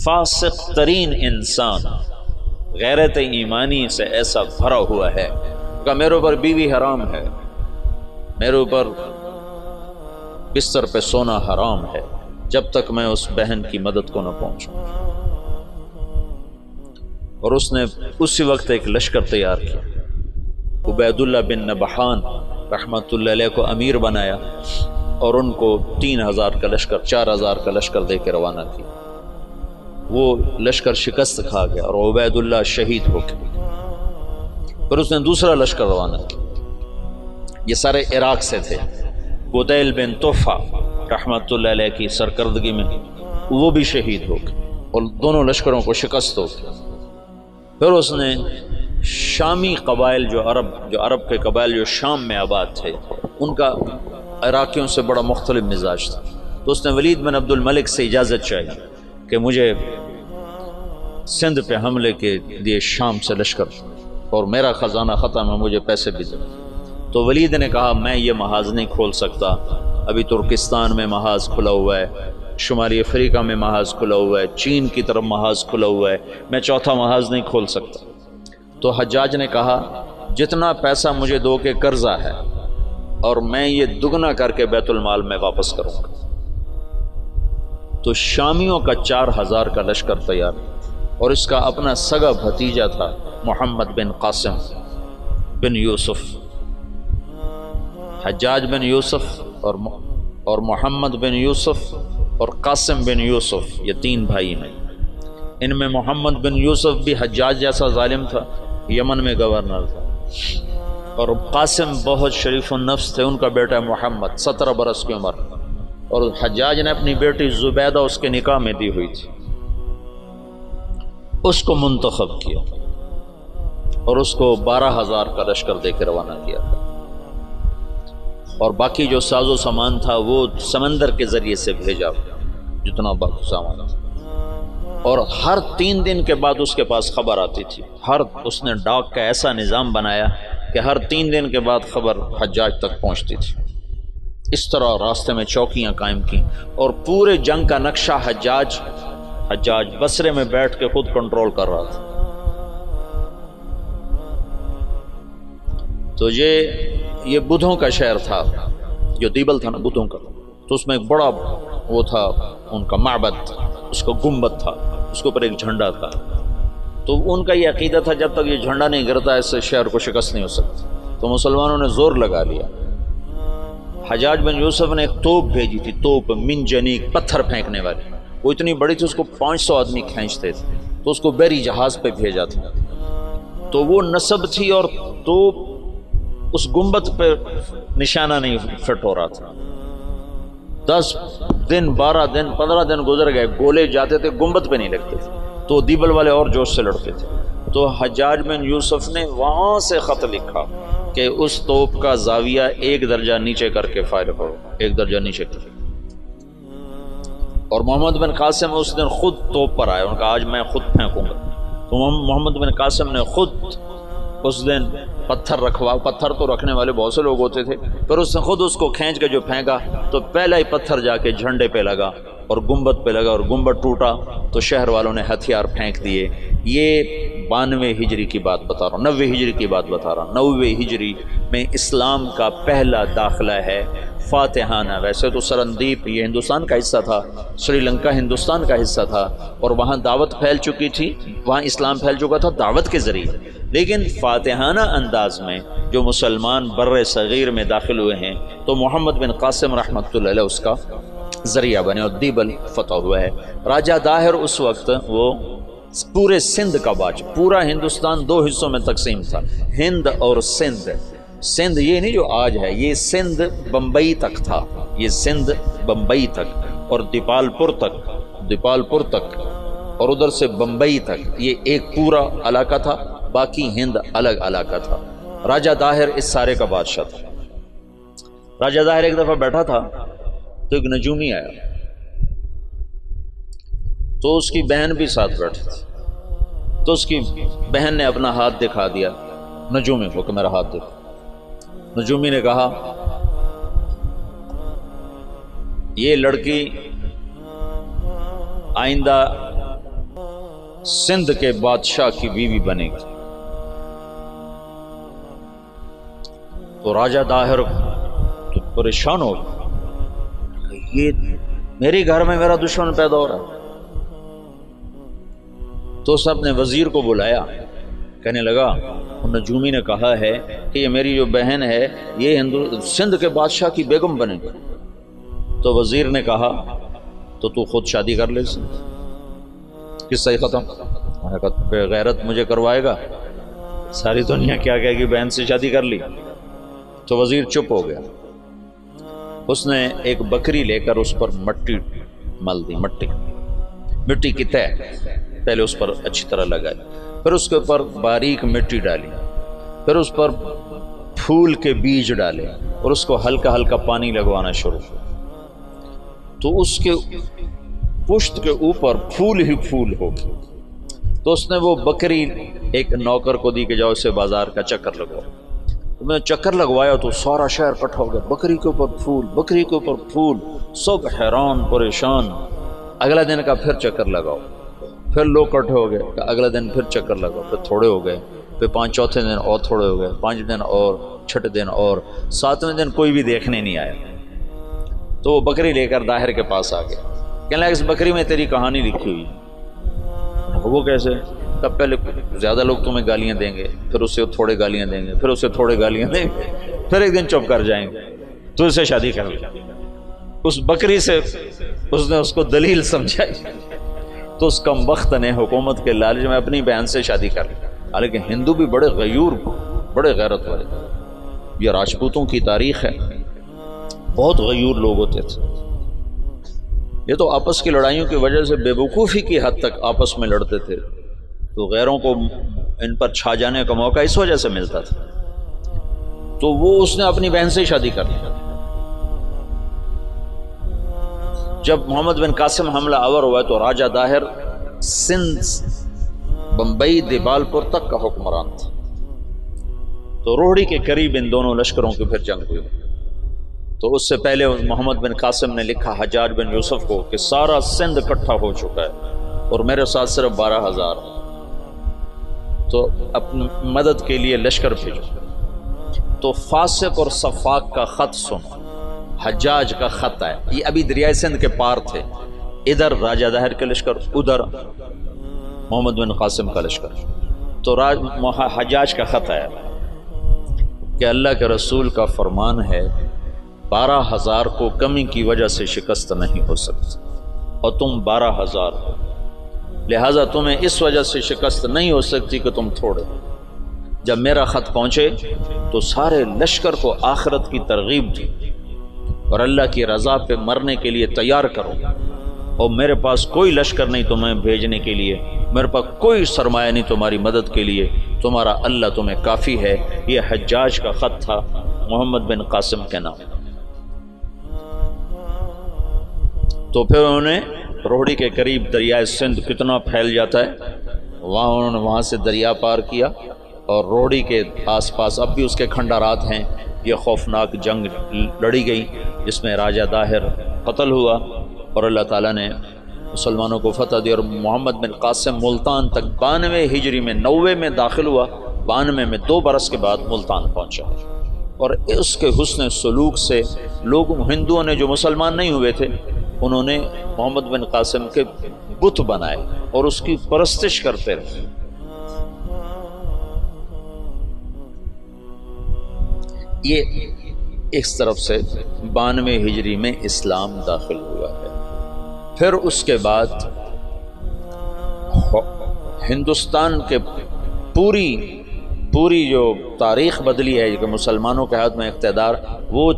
فاسق ترین انسان غیرت ایمانی سے ایسا بھرا ہوا ہے کہ میرے اوپر بیوی حرام ہے، میرے اوپر بستر پہ سونا حرام ہے جب تک میں اس بہن کی مدد کو نہ پہنچوں۔ اور اس نے اسی وقت ایک لشکر تیار کیا، عبید اللہ بن نبحان رحمۃ اللہ علیہ کو امیر بنایا اور ان کو 3000 کا لشکر، 4000 کا لشکر دے کے روانہ کیا۔ وہ لشکر شکست کھا گیا اور عبید اللہ شہید ہو گئے۔ پھر اس نے دوسرا لشکر روانہ کیا، یہ سارے عراق سے تھے۔ بدیل بن طوفہ رحمۃ اللہ علیہ کی سرکردگی میں وہ بھی شہید ہو گئے اور دونوں لشکروں کو شکست ہو گئی۔ پھر اس نے شامی قبائل جو عرب کے قبائل جو شام میں آباد تھے، ان کا عراقیوں سے بڑا مختلف مزاج تھا، تو اس نے ولید بن عبد الملک سے اجازت چاہی کہ مجھے سندھ پہ حملے کے لیے شام سے لشکر اور میرا خزانہ ختم ہے، مجھے پیسے بھی دے۔ تو ولید نے کہا میں یہ محاذ نہیں کھول سکتا، ابھی ترکستان میں محاذ کھلا ہوا ہے، شمالی افریقہ میں محاذ کھلا ہوا ہے، چین کی طرف محاذ کھلا ہوا ہے، میں چوتھا محاذ نہیں کھول سکتا۔ تو حجاج نے کہا جتنا پیسہ مجھے دو کے قرضہ ہے اور میں یہ دگنا کر کے بیت المال میں واپس کروں گا۔ تو شامیوں کا 4000 کا لشکر تیار، اور اس کا اپنا سگا بھتیجا تھا محمد بن قاسم بن یوسف۔ حجاج بن یوسف اور محمد بن یوسف اور قاسم بن یوسف، یہ 3 بھائی ہیں۔ ان میں محمد بن یوسف بھی حجاج جیسا ظالم تھا، یمن میں گورنر تھا، اور قاسم بہت شریف النفس تھے، ان کا بیٹا محمد 17 برس کی عمر، اور حجاج نے اپنی بیٹی زبیدہ اس کے نکاح میں دی ہوئی تھی، اس کو منتخب کیا اور اس کو 12000 کا لشکر دے کے روانہ کیا، اور باقی جو ساز و سامان تھا وہ سمندر کے ذریعے سے بھیجا، جتنا باقی سامان تھا۔ اور ہر 3 دن کے بعد اس کے پاس خبر آتی تھی، اس نے ڈاک کا ایسا نظام بنایا کہ ہر 3 دن کے بعد خبر حجاج تک پہنچتی تھی۔ اس طرح راستے میں چوکیاں قائم کی، اور پورے جنگ کا نقشہ حجاج بصرے میں بیٹھ کے خود کنٹرول کر رہا تھا۔ تو یہ بدھوں کا شہر تھا، جو دیبل تھا نا بدھوں کا، تو اس میں ایک بڑا وہ تھا ان کا معبد، اس کو گنبد تھا، اس کے اوپر ایک جھنڈا تھا۔ تو ان کا یہ عقیدہ تھا جب تک یہ جھنڈا نہیں گرتا اس سے شہر کو شکست نہیں ہو سکتی۔ تو مسلمانوں نے زور لگا لیا، حجاج بن یوسف نے ایک توپ بھیجی تھی، توپ منجنیق، پتھر پھینکنے والی، وہ اتنی بڑی تھی اس کو 500 آدمی کھینچتے تھے، تو اس کو بحری جہاز پہ بھیجا تھا۔ تو وہ نصب تھی اور توپ اس گنبد پہ نشانہ نہیں فٹ ہو رہا تھا۔ 10 دن 12 دن 15 دن گزر گئے، گولے جاتے تھے گنبد پہ نہیں لگتے تھے، تو دیبل والے اور جوش سے لڑتے تھے۔ تو حجاج بن یوسف نے وہاں سے خط لکھا کہ اس توپ کا زاویہ 1 درجہ نیچے کر کے فائر کرو، 1 درجہ نیچے کر۔ اور محمد بن قاسم اس دن خود توپ پر آئے، ان کا آج میں خود پھینکوں گا۔ تو محمد بن قاسم نے خود اس دن پتھر تو رکھنے والے بہت سے لوگ ہوتے تھے، پھر اس نے خود اس کو کھینچ کے جو پھینکا تو پہلا ہی پتھر جا کے جھنڈے پہ لگا اور گنبد پہ لگا، اور گنبد ٹوٹا تو شہر والوں نے ہتھیار پھینک دیے۔ یہ 92 ہجری کی بات بتا رہا ہوں، 90 ہجری کی بات بتا رہا ہوں۔ 90 ہجری میں اسلام کا پہلا داخلہ ہے فاتحانہ۔ ویسے تو سرندیپ یہ ہندوستان کا حصہ تھا، سری لنکا ہندوستان کا حصہ تھا، اور وہاں دعوت پھیل چکی تھی، وہاں اسلام پھیل چکا تھا دعوت کے ذریعے، لیکن فاتحانہ انداز میں جو مسلمان بر صغیر میں داخل ہوئے ہیں تو محمد بن قاسم رحمۃ اللہ علیہ اس کا ذریعہ بنے اور دیبل فتح ہوا ہے۔ راجہ داہر اس وقت وہ پورے سندھ کا بادشاہ، پورا ہندوستان دو حصوں میں تقسیم تھا، ہند اور سندھ۔ سندھ یہ نہیں جو آج ہے، یہ سندھ بمبئی تک تھا، یہ سندھ بمبئی تک اور دیپال پور تک اور ادھر سے بمبئی تک، یہ ایک پورا علاقہ تھا، باقی ہند الگ علاقہ تھا۔ راجہ داہر اس سارے کا بادشاہ تھا۔ راجہ داہر ایک دفعہ بیٹھا تھا تو ایک نجومی آیا، تو اس کی بہن بھی ساتھ بیٹھی تھی، تو اس کی بہن نے اپنا ہاتھ دکھا دیا نجومی کو کہ میرا ہاتھ دیکھو۔ نجومی نے کہا یہ لڑکی آئندہ سندھ کے بادشاہ کی بیوی بنے گی۔ تو راجہ داہر تو پریشان ہو گیا، یہ میرے گھر میں میرا دشمن پیدا ہو رہا ہے۔ تو اس نے اپنے وزیر کو بلایا، کہنے لگا نجومی نے کہا ہے کہ یہ میری جو بہن ہے یہ سندھ کے بادشاہ کی بیگم بنے گی۔ تو وزیر نے کہا تو خود شادی کر لے، قصہ ہی ختم۔ بے غیرت مجھے کروائے گا، ساری دنیا کیا کہے گی بہن سے شادی کر لی۔ تو وزیر چپ ہو گیا، اس نے ایک بکری لے کر اس پر مٹی مل دی، مٹی کی تہ پہلے اس پر اچھی طرح لگائی، پھر اس کے اوپر باریک مٹی ڈالی، پھر اس پر پھول کے بیج ڈالے اور اس کو ہلکا ہلکا پانی لگوانا شروع کیا۔ تو اس کے پشت کے اوپر پھول ہی پھول ہو گئے۔ تو اس نے وہ بکری ایک نوکر کو دی کہ جاؤ اسے بازار کا چکر لگواؤ۔ تو میں چکر لگوایا تو سارا شہر اکٹھا ہو گیا، بکری کے اوپر پھول، بکری کے اوپر پھول، سب حیران پریشان۔ اگلا دن کا پھر چکر لگاؤ، پھر لوگ اکٹھے ہو گئے، اگلا دن پھر چکر لگاؤ، پھر تھوڑے ہو گئے، پھر چوتھے دن اور تھوڑے ہو گئے، 5 دن اور، 6 دن اور، 7ویں دن کوئی بھی دیکھنے نہیں آیا۔ تو وہ بکری لے کر داہر کے پاس آ گیا، کہنے لگا اس بکری میں تیری کہانی لکھی ہوئی۔ وہ کیسے؟ تب پہلے زیادہ لوگ تمہیں گالیاں دیں گے، پھر اسے تھوڑے گالیاں دیں گے، پھر اسے تھوڑے گالیاں دیں گے، پھر ایک دن چپ کر جائیں گے، تو اسے شادی کر لی۔ اس بکری سے اس نے اس کو دلیل سمجھائی، تو اس کم بخت نے حکومت کے لالچ میں اپنی بہن سے شادی کر لی۔ حالانکہ ہندو بھی بڑے غیور، بڑے غیرت والے، یہ راجپوتوں کی تاریخ ہے، بہت غیور لوگ ہوتے تھے۔ یہ تو آپس کی لڑائیوں کی وجہ سے بے وقوفی کی حد تک آپس میں لڑتے تھے، تو غیروں کو ان پر چھا جانے کا موقع اس وجہ سے ملتا تھا۔ تو وہ اس نے اپنی بہن سے شادی کر لی۔ جب محمد بن قاسم حملہ آور ہوا تو راجہ داہر سندھ بمبئی دیپال پور تک کا حکمران تھا۔ تو روہڑی کے قریب ان دونوں لشکروں کی پھر جنگ ہوئی۔ تو اس سے پہلے محمد بن قاسم نے لکھا حجاج بن یوسف کو کہ سارا سندھ اکٹھا ہو چکا ہے اور میرے ساتھ صرف 12,000، تو اپنی مدد کے لیے لشکر بھیجو۔ تو فاسق اور صفاق کا خط سنو، حجاج کا خط ہے، یہ ابھی دریائے سندھ کے پار تھے، ادھر راجہ داہر کے لشکر، ادھر محمد بن قاسم کا لشکر۔ تو حجاج کا خط ہے کہ اللہ کے رسول کا فرمان ہے 12,000 کو کمی کی وجہ سے شکست نہیں ہو سکتی، اور تم 12,000 ہو، لہٰذا تمہیں اس وجہ سے شکست نہیں ہو سکتی کہ تم تھوڑے۔ جب میرا خط پہنچے تو سارے لشکر کو آخرت کی ترغیب دی اور اللہ کی رضا پہ مرنے کے لیے تیار کرو، اور میرے پاس کوئی لشکر نہیں تمہیں بھیجنے کے لیے، میرے پاس کوئی سرمایہ نہیں تمہاری مدد کے لیے، تمہارا اللہ تمہیں کافی ہے۔ یہ حجاج کا خط تھا محمد بن قاسم کے نام۔ تو پھر انہوں نے روہڑی کے قریب دریائے سندھ کتنا پھیل جاتا ہے، انہوں نے وہاں سے دریا پار کیا، اور روہڑی کے آس پاس اب بھی اس کے کھنڈارات ہیں۔ یہ خوفناک جنگ لڑی گئی جس میں راجہ داہر قتل ہوا، اور اللہ تعالیٰ نے مسلمانوں کو فتح دی، اور محمد بن قاسم ملتان تک 92 ہجری میں 90 میں داخل ہوا، 92 میں 2 برس کے بعد ملتان پہنچا۔ اور اس کے حسن سلوک سے لوگ، ہندوؤں نے جو مسلمان نہیں ہوئے تھے، انہوں نے محمد بن قاسم کے بت بنائے اور اس کی پرستش کرتے رہے۔ یہ اس طرف سے 92 ہجری میں اسلام داخل ہوا ہے۔ پھر اس کے بعد ہندوستان کے پوری جو تاریخ بدلی ہے کہ مسلمانوں کے ہاتھ میں اقتدار، وہ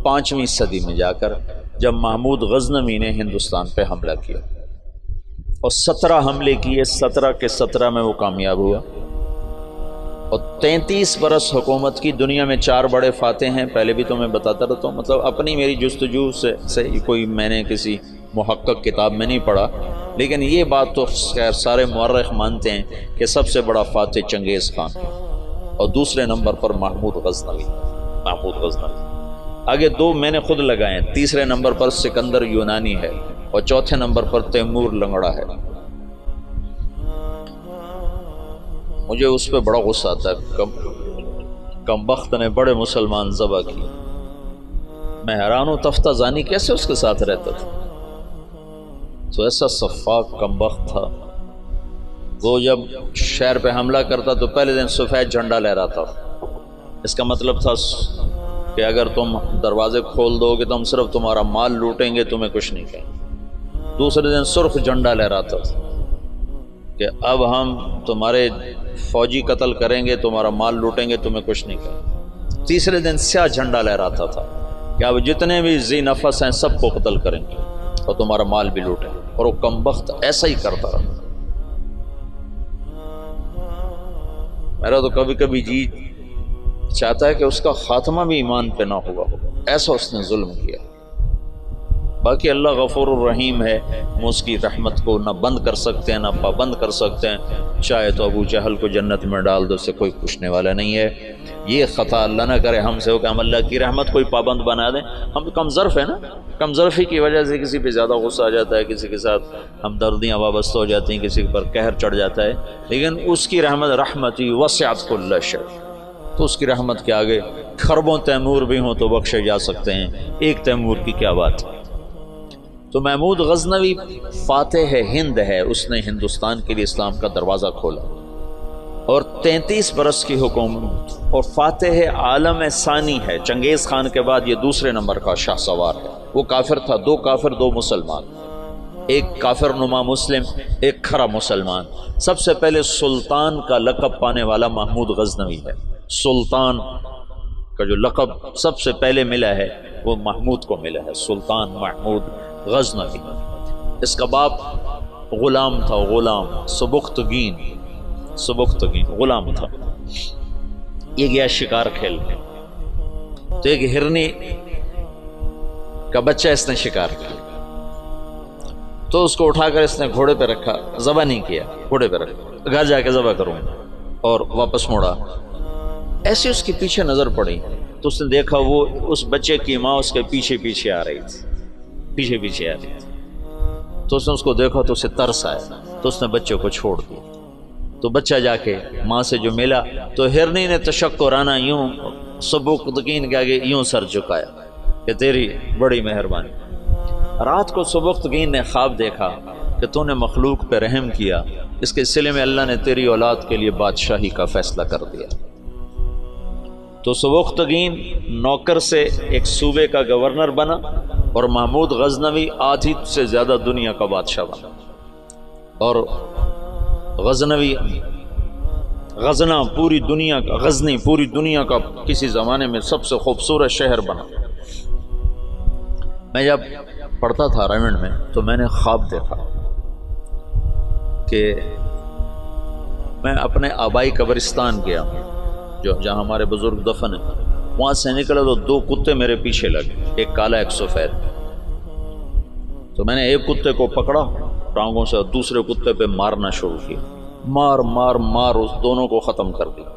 5ویں صدی میں جا کر جب محمود غزنوی نے ہندوستان پہ حملہ کیا اور 17 حملے کیے، 17 کے 17 میں وہ کامیاب ہوا، اور 33 برس حکومت کی۔ دنیا میں 4 بڑے فاتح ہیں، پہلے بھی تو میں بتاتا رہتا ہوں، مطلب اپنی میری جستجو سے کوئی میں نے کسی محقق کتاب میں نہیں پڑھا، لیکن یہ بات تو خیر سارے مورخ مانتے ہیں کہ سب سے بڑا فاتح چنگیز خان اور دوسرے نمبر پر محمود غزنوی۔ آگے 2 میں نے خود لگائے ہیں، تیسرے نمبر پر سکندر یونانی ہے اور چوتھے نمبر پر تیمور لنگڑا ہے۔ مجھے اس پہ بڑا غصہ آتا ہے، کم بخت نے بڑے مسلمان ذبح کی۔ میں حیران ہوں تفتہ زانی کیسے اس کے ساتھ رہتا تھا، تو ایسا صفاق کم بخت تھا۔ وہ جب شہر پہ حملہ کرتا تو پہلے دن سفید جھنڈا لہراتا تھا، اس کا مطلب تھا کہ اگر تم دروازے کھول دو گے تو ہم صرف تمہارا مال لوٹیں گے، تمہیں کچھ نہیں کہیں۔ دوسرے دن سرخ جھنڈا لہراتا تھا کہ اب ہم تمہارے فوجی قتل کریں گے، تمہارا مال لوٹیں گے، تمہیں کچھ نہیں کہیں۔ تیسرے دن سیاہ جھنڈا لہراتا تھا کہ اب جتنے بھی ذی نفس ہیں سب کو قتل کریں گے اور تمہارا مال بھی لوٹیں گے، اور وہ کم بخت ایسا ہی کرتا رہا۔ میرا تو کبھی کبھی جی چاہتا ہے کہ اس کا خاتمہ بھی ایمان پہ نہ ہوا ہو، ایسا اس نے ظلم کیا۔ باقی اللہ غفور الرحیم ہے، ہم اس کی رحمت کو نہ بند کر سکتے ہیں نہ پابند کر سکتے ہیں، چاہے تو ابو جہل کو جنت میں ڈال دو، سے کوئی پوچھنے والا نہیں ہے۔ یہ خطا اللہ نہ کرے ہم سے ہو کہ ہم اللہ کی رحمت کوئی پابند بنا دیں۔ ہم کم ظرف ہیں نا، کم ظرفی کی وجہ سے کسی پہ زیادہ غصہ آ جاتا ہے، کسی کے ساتھ ہمدردیاں وابستہ ہو جاتی ہیں، کسی پر قہر چڑھ جاتا ہے، لیکن اس کی رحمت رحمتی وسعت کل شیء، تو اس کی رحمت کے آگے خربوں تیمور بھی ہوں تو بخشے جا سکتے ہیں، ایک تیمور کی کیا بات ہے۔ تو محمود غزنوی فاتح ہند ہے، اس نے ہندوستان کے لیے اسلام کا دروازہ کھولا اور 33 برس کی حکومت، اور فاتح عالم ثانی ہے، چنگیز خان کے بعد یہ دوسرے نمبر کا شاہ سوار ہے۔ وہ کافر تھا، 2 کافر 2 مسلمان، ایک کافر نما مسلم، ایک کھرا مسلمان۔ سب سے پہلے سلطان کا لقب پانے والا محمود غزنوی ہے۔ سلطان کا جو لقب سب سے پہلے ملا ہے وہ محمود کو ملا ہے، سلطان محمود غزنوی۔ اس کا باپ غلام تھا، غلام سبکتگین غلام تھا۔ یہ گیا شکار کھیلنے، تو ایک ہرنی کا بچہ اس نے شکار کیا، تو اس کو اٹھا کر اس نے گھوڑے پہ رکھا، ذبح نہیں کیا، گھوڑے پہ رکھا، گھر جا کے ذبح کروں، اور واپس موڑا۔ ایسے اس کے پیچھے نظر پڑی تو اس نے دیکھا وہ اس بچے کی ماں اس کے پیچھے آ رہی تھی، تو اس نے اس کو دیکھا تو اسے ترس آیا، تو اس نے بچے کو چھوڑ دیا۔ تو بچہ جا کے ماں سے جو ملا تو ہرنی نے تشکرانہ یوں سبکتگین کے آگے یوں سر جھکایا کہ تیری بڑی مہربانی۔ رات کو سبکتگین نے خواب دیکھا کہ تو نے مخلوق پہ رحم کیا، اس کے سلے میں اللہ نے تیری اولاد کے لیے بادشاہی کا فیصلہ کر دیا۔ تو سبکتگین نوکر سے ایک صوبے کا گورنر بنا، اور محمود غزنوی آدھی سے زیادہ دنیا کا بادشاہ بنا، اور غزنوی غزنی پوری دنیا کا کسی زمانے میں سب سے خوبصورت شہر بنا۔ میں جب پڑھتا تھا رائمنڈ میں تو میں نے خواب دیکھا کہ میں اپنے آبائی قبرستان گیا جہاں ہمارے بزرگ دفن ہیں، وہاں سے نکلا تو 2 کتے میرے پیچھے لگے، ایک کالا ایک سفید۔ تو میں نے ایک کتے کو پکڑا ٹانگوں سے اور دوسرے کتے پہ مارنا شروع کیا، مار اس دونوں کو ختم کر دیا۔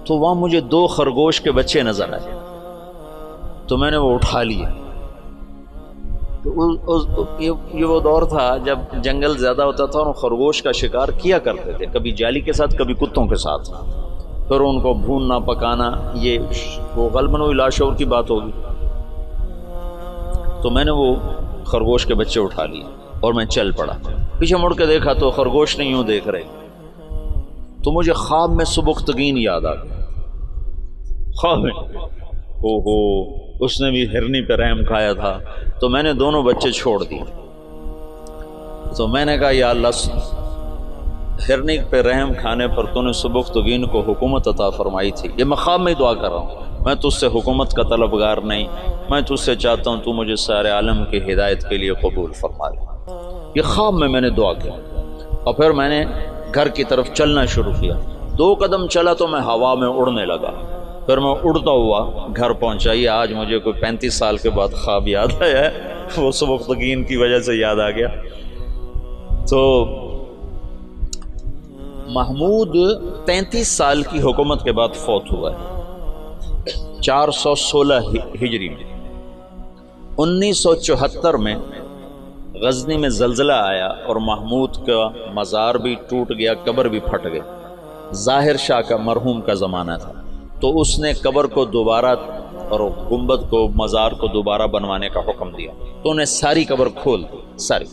تو وہاں مجھے 2 خرگوش کے بچے نظر آئے، تو میں نے وہ اٹھا لیے۔ تو یہ وہ دور تھا جب جنگل زیادہ ہوتا تھا اور خرگوش کا شکار کیا کرتے تھے، کبھی جالی کے ساتھ کبھی کتوں کے ساتھ، پھر ان کو بھوننا پکانا، یہ وہ غالباً وہی لاشعور کی بات ہوگی۔ تو میں نے وہ خرگوش کے بچے اٹھا لیے اور میں چل پڑا، پیچھے مڑ کے دیکھا تو خرگوش نہیں یوں دیکھ رہے، تو مجھے خواب میں سبکتگین یاد آ گیا۔ خواب میں اس نے بھی ہرنی پہ رحم کھایا تھا، تو میں نے دونوں بچے چھوڑ دیے۔ تو میں نے کہا یا اللہ ہرنی پہ رحم کھانے پر تو نے سبکتگین کو حکومت عطا فرمائی تھی. یہ مقام میں دعا کر رہا ہوں. میں تجھ سے حکومت کا طلبگار نہیں، میں تجھ سے چاہتا ہوں تو مجھے سارے عالم کی ہدایت کے لیے قبول فرما لے. یہ خواب میں نے دعا کی اور پھر میں نے گھر کی طرف چلنا شروع کیا. 2 قدم چلا تو میں ہوا میں اڑنے لگا. پھر میں اڑتا ہوا گھر پہنچا. یہ آج مجھے کوئی 35 سال کے بعد خواب یاد آیا ہے، وہ سبکتگین کی وجہ سے یاد آ گیا. تو محمود 33 سال کی حکومت کے بعد فوت ہوا ہے 416 ہجری میں. 1974 میں غزنی میں زلزلہ آیا اور محمود کا مزار بھی ٹوٹ گیا، قبر بھی پھٹ گئی. ظاہر شاہ کا مرحوم کا زمانہ تھا، تو اس نے قبر کو دوبارہ اور گنبد کو مزار کو دوبارہ بنوانے کا حکم دیا. تو انہیں ساری قبر کھول دی. ساری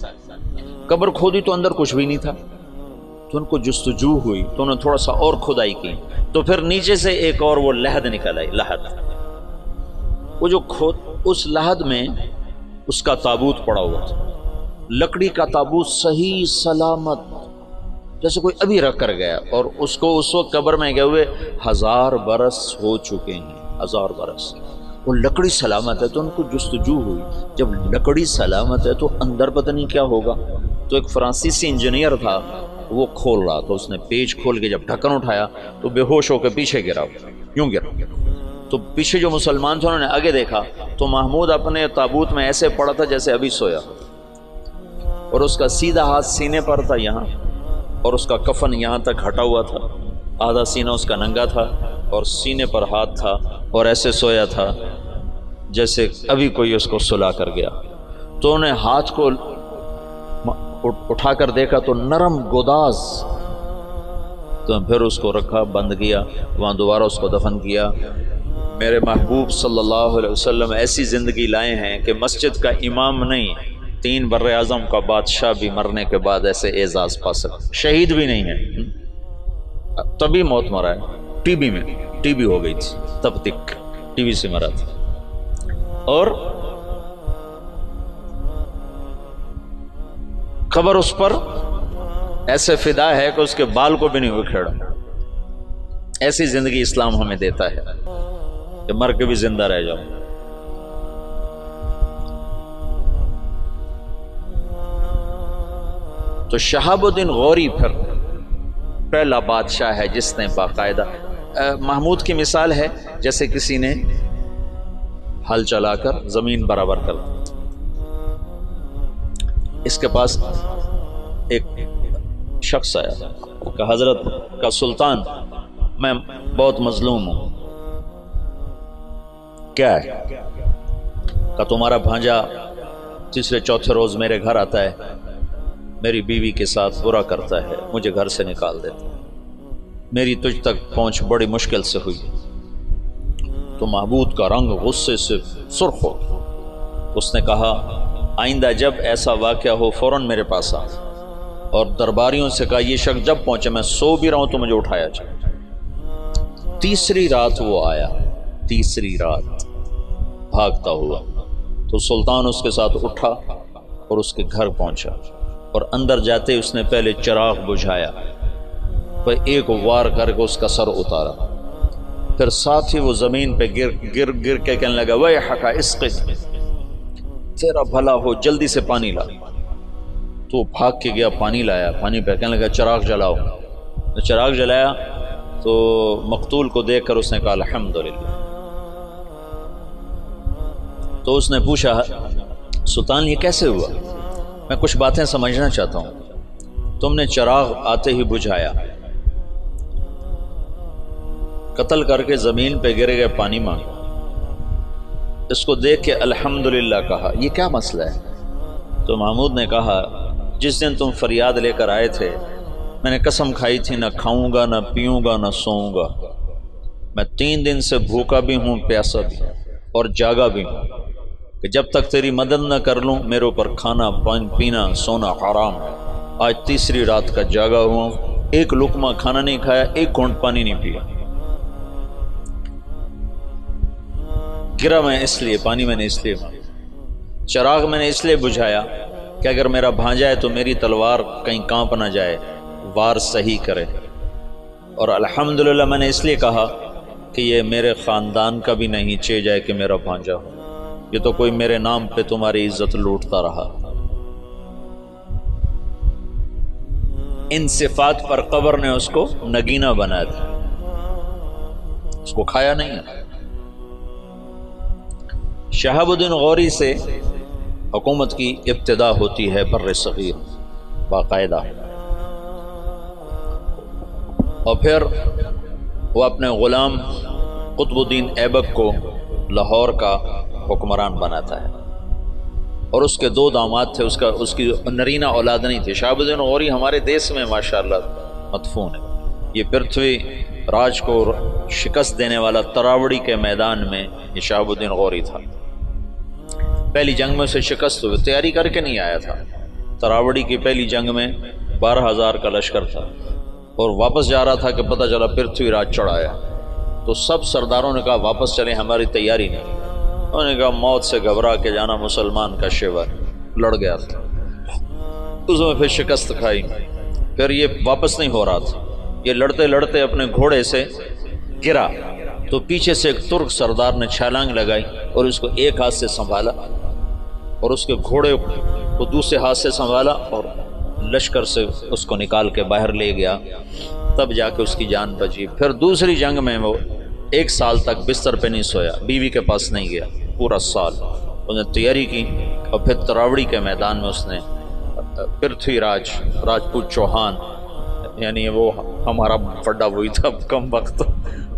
قبر کھودی تو اندر کچھ بھی نہیں تھا. تو ان کو جستجو ہوئی تو انہوں نے تھوڑا سا اور کھدائی کی، تو پھر نیچے سے ایک اور وہ لحد نکل آئی. لحد، وہ جو اس لحد میں اس کا تابوت پڑا ہوا تھا، لکڑی کا تابوت صحیح سلامت، جیسے کوئی ابھی رکھ کر گیا. اور اس کو اس وقت قبر میں گئے ہوئے 1000 برس ہو چکے ہیں. 1000 برس. وہ لکڑی سلامت ہے. تو ان کو جستجو ہوئی، جب لکڑی سلامت ہے تو اندر پتہ نہیں کیا ہوگا. تو ایک فرانسیسی انجینئر تھا، وہ کھول رہا تھا. اس نے پیچ کھول کے جب ڈھکن اٹھایا تو بے ہوش ہو کے پیچھے گرا، یوں گرا. تو پیچھے جو مسلمان تھے انہوں نے آگے دیکھا تو محمود اپنے تابوت میں ایسے پڑا تھا جیسے ابھی سویا، اور اس کا سیدھا ہاتھ سینے پر تھا یہاں، اور اس کا کفن یہاں تک ہٹا ہوا تھا. آدھا سینہ اس کا ننگا تھا اور سینے پر ہاتھ تھا، اور ایسے سویا تھا جیسے ابھی کوئی اس کو سلا کر گیا. تو انہیں ہاتھ کو اٹھا کر دیکھا تو نرم گوداز. تو پھر اس کو رکھا، بند کیا، وہاں دوبارہ اس کو دفن کیا. میرے محبوب صلی اللہ علیہ وسلم ایسی زندگی لائے ہیں کہ مسجد کا امام نہیں، 3 بر اعظم کا بادشاہ بھی مرنے کے بعد ایسے اعزاز پا سکتا. شہید بھی نہیں ہے، تبھی موت مرا ہے. ٹی بی ہو گئی تھی، تب تک ٹی بی سے مرا تھا. اور قبر اس پر ایسے فدا ہے کہ اس کے بال کو بھی نہیں اکھیڑا. ایسی زندگی اسلام ہمیں دیتا ہے کہ مر کے بھی زندہ رہ جاؤ. تو شہاب الدین غوری پھر پہلا بادشاہ ہے جس نے باقاعدہ محمود کی مثال ہے جیسے کسی نے ہل چلا کر زمین برابر کر دی. اس کے پاس ایک شخص آیا کہ حضرت کا سلطان میں بہت مظلوم ہوں. کیا ہے؟ کہ تمہارا بھانجا تیسرے چوتھے روز میرے گھر آتا ہے، میری بیوی کے ساتھ برا کرتا ہے، مجھے گھر سے نکال دیتا. میری تجھ تک پہنچ بڑی مشکل سے ہوئی. تو محمود کا رنگ غصے سے سرخ ہو. اس نے کہا آئندہ جب ایسا واقعہ ہو فوراً میرے پاس آ. اور درباریوں سے کہا یہ شخص جب پہنچے میں سو بھی رہا ہوں تو مجھے اٹھایا جائے. تیسری رات وہ آیا، تیسری رات بھاگتا ہوا. تو سلطان اس کے ساتھ اٹھا اور اس کے گھر پہنچا، اور اندر جاتے اس نے پہلے چراغ بجھایا، پھر ایک وار کر کے اس کا سر اتارا. پھر ساتھ ہی وہ زمین پہ گر کے کہنے لگا ویحک اسقِ، تیرا بھلا ہو جلدی سے پانی لا. تو بھاگ کے گیا، پانی لایا. پانی پہ کہنے لگا چراغ جلاؤ. چراغ جلایا تو مقتول کو دیکھ کر اس نے کہا الحمدللہ. تو اس نے پوچھا سلطان یہ کیسے ہوا؟ میں کچھ باتیں سمجھنا چاہتا ہوں. تم نے چراغ آتے ہی بجھایا، قتل کر کے زمین پہ گر گئے، پانی مانگا. اس کو دیکھ کے الحمدللہ کہا، یہ کیا مسئلہ ہے؟ تو محمود نے کہا جس دن تم فریاد لے کر آئے تھے میں نے قسم کھائی تھی نہ کھاؤں گا، نہ پیوں گا، نہ سوؤں گا. میں 3 دن سے بھوکا بھی ہوں، پیاسا بھی اور جاگا بھی ہوں کہ جب تک تیری مدد نہ کر لوں میرے اوپر کھانا پینا سونا حرام ہے. آج تیسری رات کا جاگا ہوا ہوں، ایک لقمہ کھانا نہیں کھایا، ایک گھونٹ پانی نہیں پیا. گرا میں اس لیے، پانی میں نے اس لیے، چراغ میں نے اس لیے بجھایا کہ اگر میرا بھانجا ہے تو میری تلوار کہیں کانپ نہ جائے، وار صحیح کرے. اور الحمدللہ میں نے اس لیے کہا کہ یہ میرے خاندان کا بھی نہیں چہ جائے کہ میرا بھانجا ہو. یہ تو کوئی میرے نام پہ تمہاری عزت لوٹتا رہا. ان صفات پر قبر نے اس کو نگینہ بنا دیا، اس کو کھایا نہیں ہے. شہاب الدین غوری سے حکومت کی ابتدا ہوتی ہے بر صغیر باقاعدہ، اور پھر وہ اپنے غلام قطب الدین ایبک کو لاہور کا حکمران بناتا ہے. اور اس کے 2 داماد تھے، اس کی نرینہ اولاد نہیں تھی. شہاب الدین غوری ہمارے دیس میں ماشاءاللہ مدفون ہے. یہ پرتھوی راج کو شکست دینے والا تراوڑی کے میدان میں یہ شہاب الدین غوری تھا. پہلی جنگ میں اسے شکست ہوئی، تیاری کر کے نہیں آیا تھا. تراوڑی کی پہلی جنگ میں 12,000 کا لشکر تھا اور واپس جا رہا تھا کہ پتہ چلا پرتھوی راج چڑھایا. تو سب سرداروں نے کہا واپس چلیں، ہماری تیاری نہیں. انہوں نے کہا موت سے گھبرا کے جانا مسلمان کا شیوا. لڑ گیا تھا، اس میں پھر شکست کھائی. پھر یہ واپس نہیں ہو رہا تھا، یہ لڑتے لڑتے اپنے گھوڑے سے گرا تو پیچھے سے ایک ترک سردار نے چھلانگ لگائی اور اس کو ایک ہاتھ سے سنبھالا اور اس کے گھوڑے کو دوسرے ہاتھ سے سنبھالا اور لشکر سے اس کو نکال کے باہر لے گیا. تب جا کے اس کی جان بچی. پھر دوسری جنگ میں وہ 1 سال تک بستر پہ نہیں سویا، بیوی کے پاس نہیں گیا پورا سال. اس نے تیاری کی اور پھر تراوڑی کے میدان میں اس نے پرتھوی راجپوت چوہان، یعنی وہ ہمارا پڈا وہی تھا کم وقت.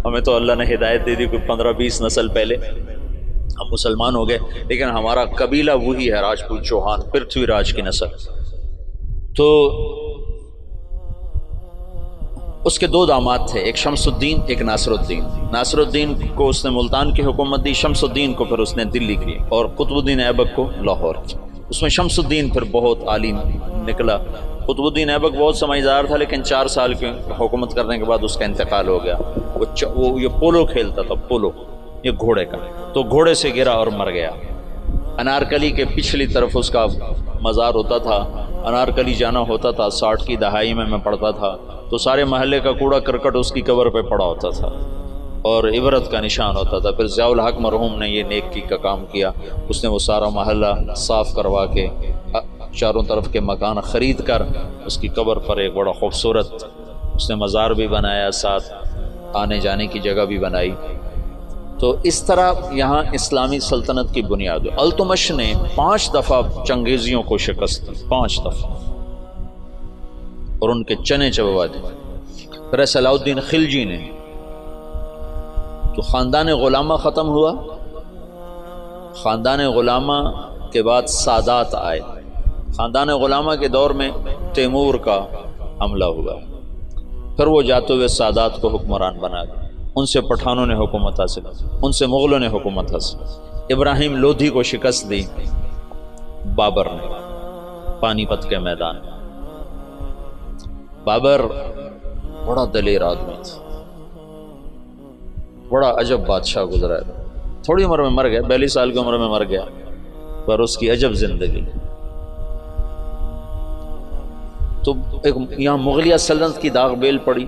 ہمیں تو اللہ نے ہدایت دے دی کوئی 15-20 نسل پہلے ہم مسلمان ہو گئے، لیکن ہمارا قبیلہ وہی ہے راجپوت چوہان، پرتھوی راج کی نسل. تو اس کے 2 داماد تھے، ایک شمس الدین ایک ناصر الدین. ناصر الدین کو اس نے ملتان کی حکومت دی، شمس الدین کو پھر اس نے دلی کی اور قطب الدین ایبک کو لاہور کی. اس میں شمس الدین پھر بہت عالی نکلا. قطب الدین ایبک بہت سمجھدار تھا، لیکن 4 سال کی حکومت کرنے کے بعد اس کا انتقال ہو گیا. وہ یہ پولو کھیلتا تھا، پولو یہ گھوڑے کا، تو گھوڑے سے گرا اور مر گیا. انارکلی کے پچھلی طرف اس کا مزار ہوتا تھا. انارکلی جانا ہوتا تھا، 60 کی دہائی میں پڑھتا تھا، تو سارے محلے کا کوڑا کرکٹ اس کی قبر پہ پڑا ہوتا تھا اور عبرت کا نشان ہوتا تھا. پھر ضیاء الحق مرحوم نے یہ نیکی کا کام کیا. اس نے وہ سارا محلہ صاف کروا کے چاروں طرف کے مکان خرید کر اس کی قبر پر ایک بڑا خوبصورت اس نے مزار بھی بنایا، ساتھ آنے جانے کی جگہ بھی بنائی. تو اس طرح یہاں اسلامی سلطنت کی بنیاد. التمش نے 5 دفعہ چنگیزیوں کو شکست دی، 5 دفعہ، اور ان کے چنے چبوا دی. پھر صلاح الدین خلجی نے، تو خاندان غلامہ ختم ہوا. خاندان غلامہ کے بعد سادات آئے. خاندان غلامہ کے دور میں تیمور کا حملہ ہوا، پھر وہ جاتے ہوئے سادات کو حکمران بنا دیا. ان سے پٹھانوں نے حکومت حاصل، ان سے مغلوں نے حکومت حاصل. ابراہیم لودھی کو شکست دی بابر نے پانی پت کے میدان میں. بابر بڑا دلیر آدمی تھا، بڑا عجب بادشاہ گزرا ہے. تھوڑی عمر میں مر گیا، 42 سال کی عمر میں مر گیا، پر اس کی عجب زندگی. تو ایک یہاں مغلیہ سلطنت کی داغ بیل پڑی،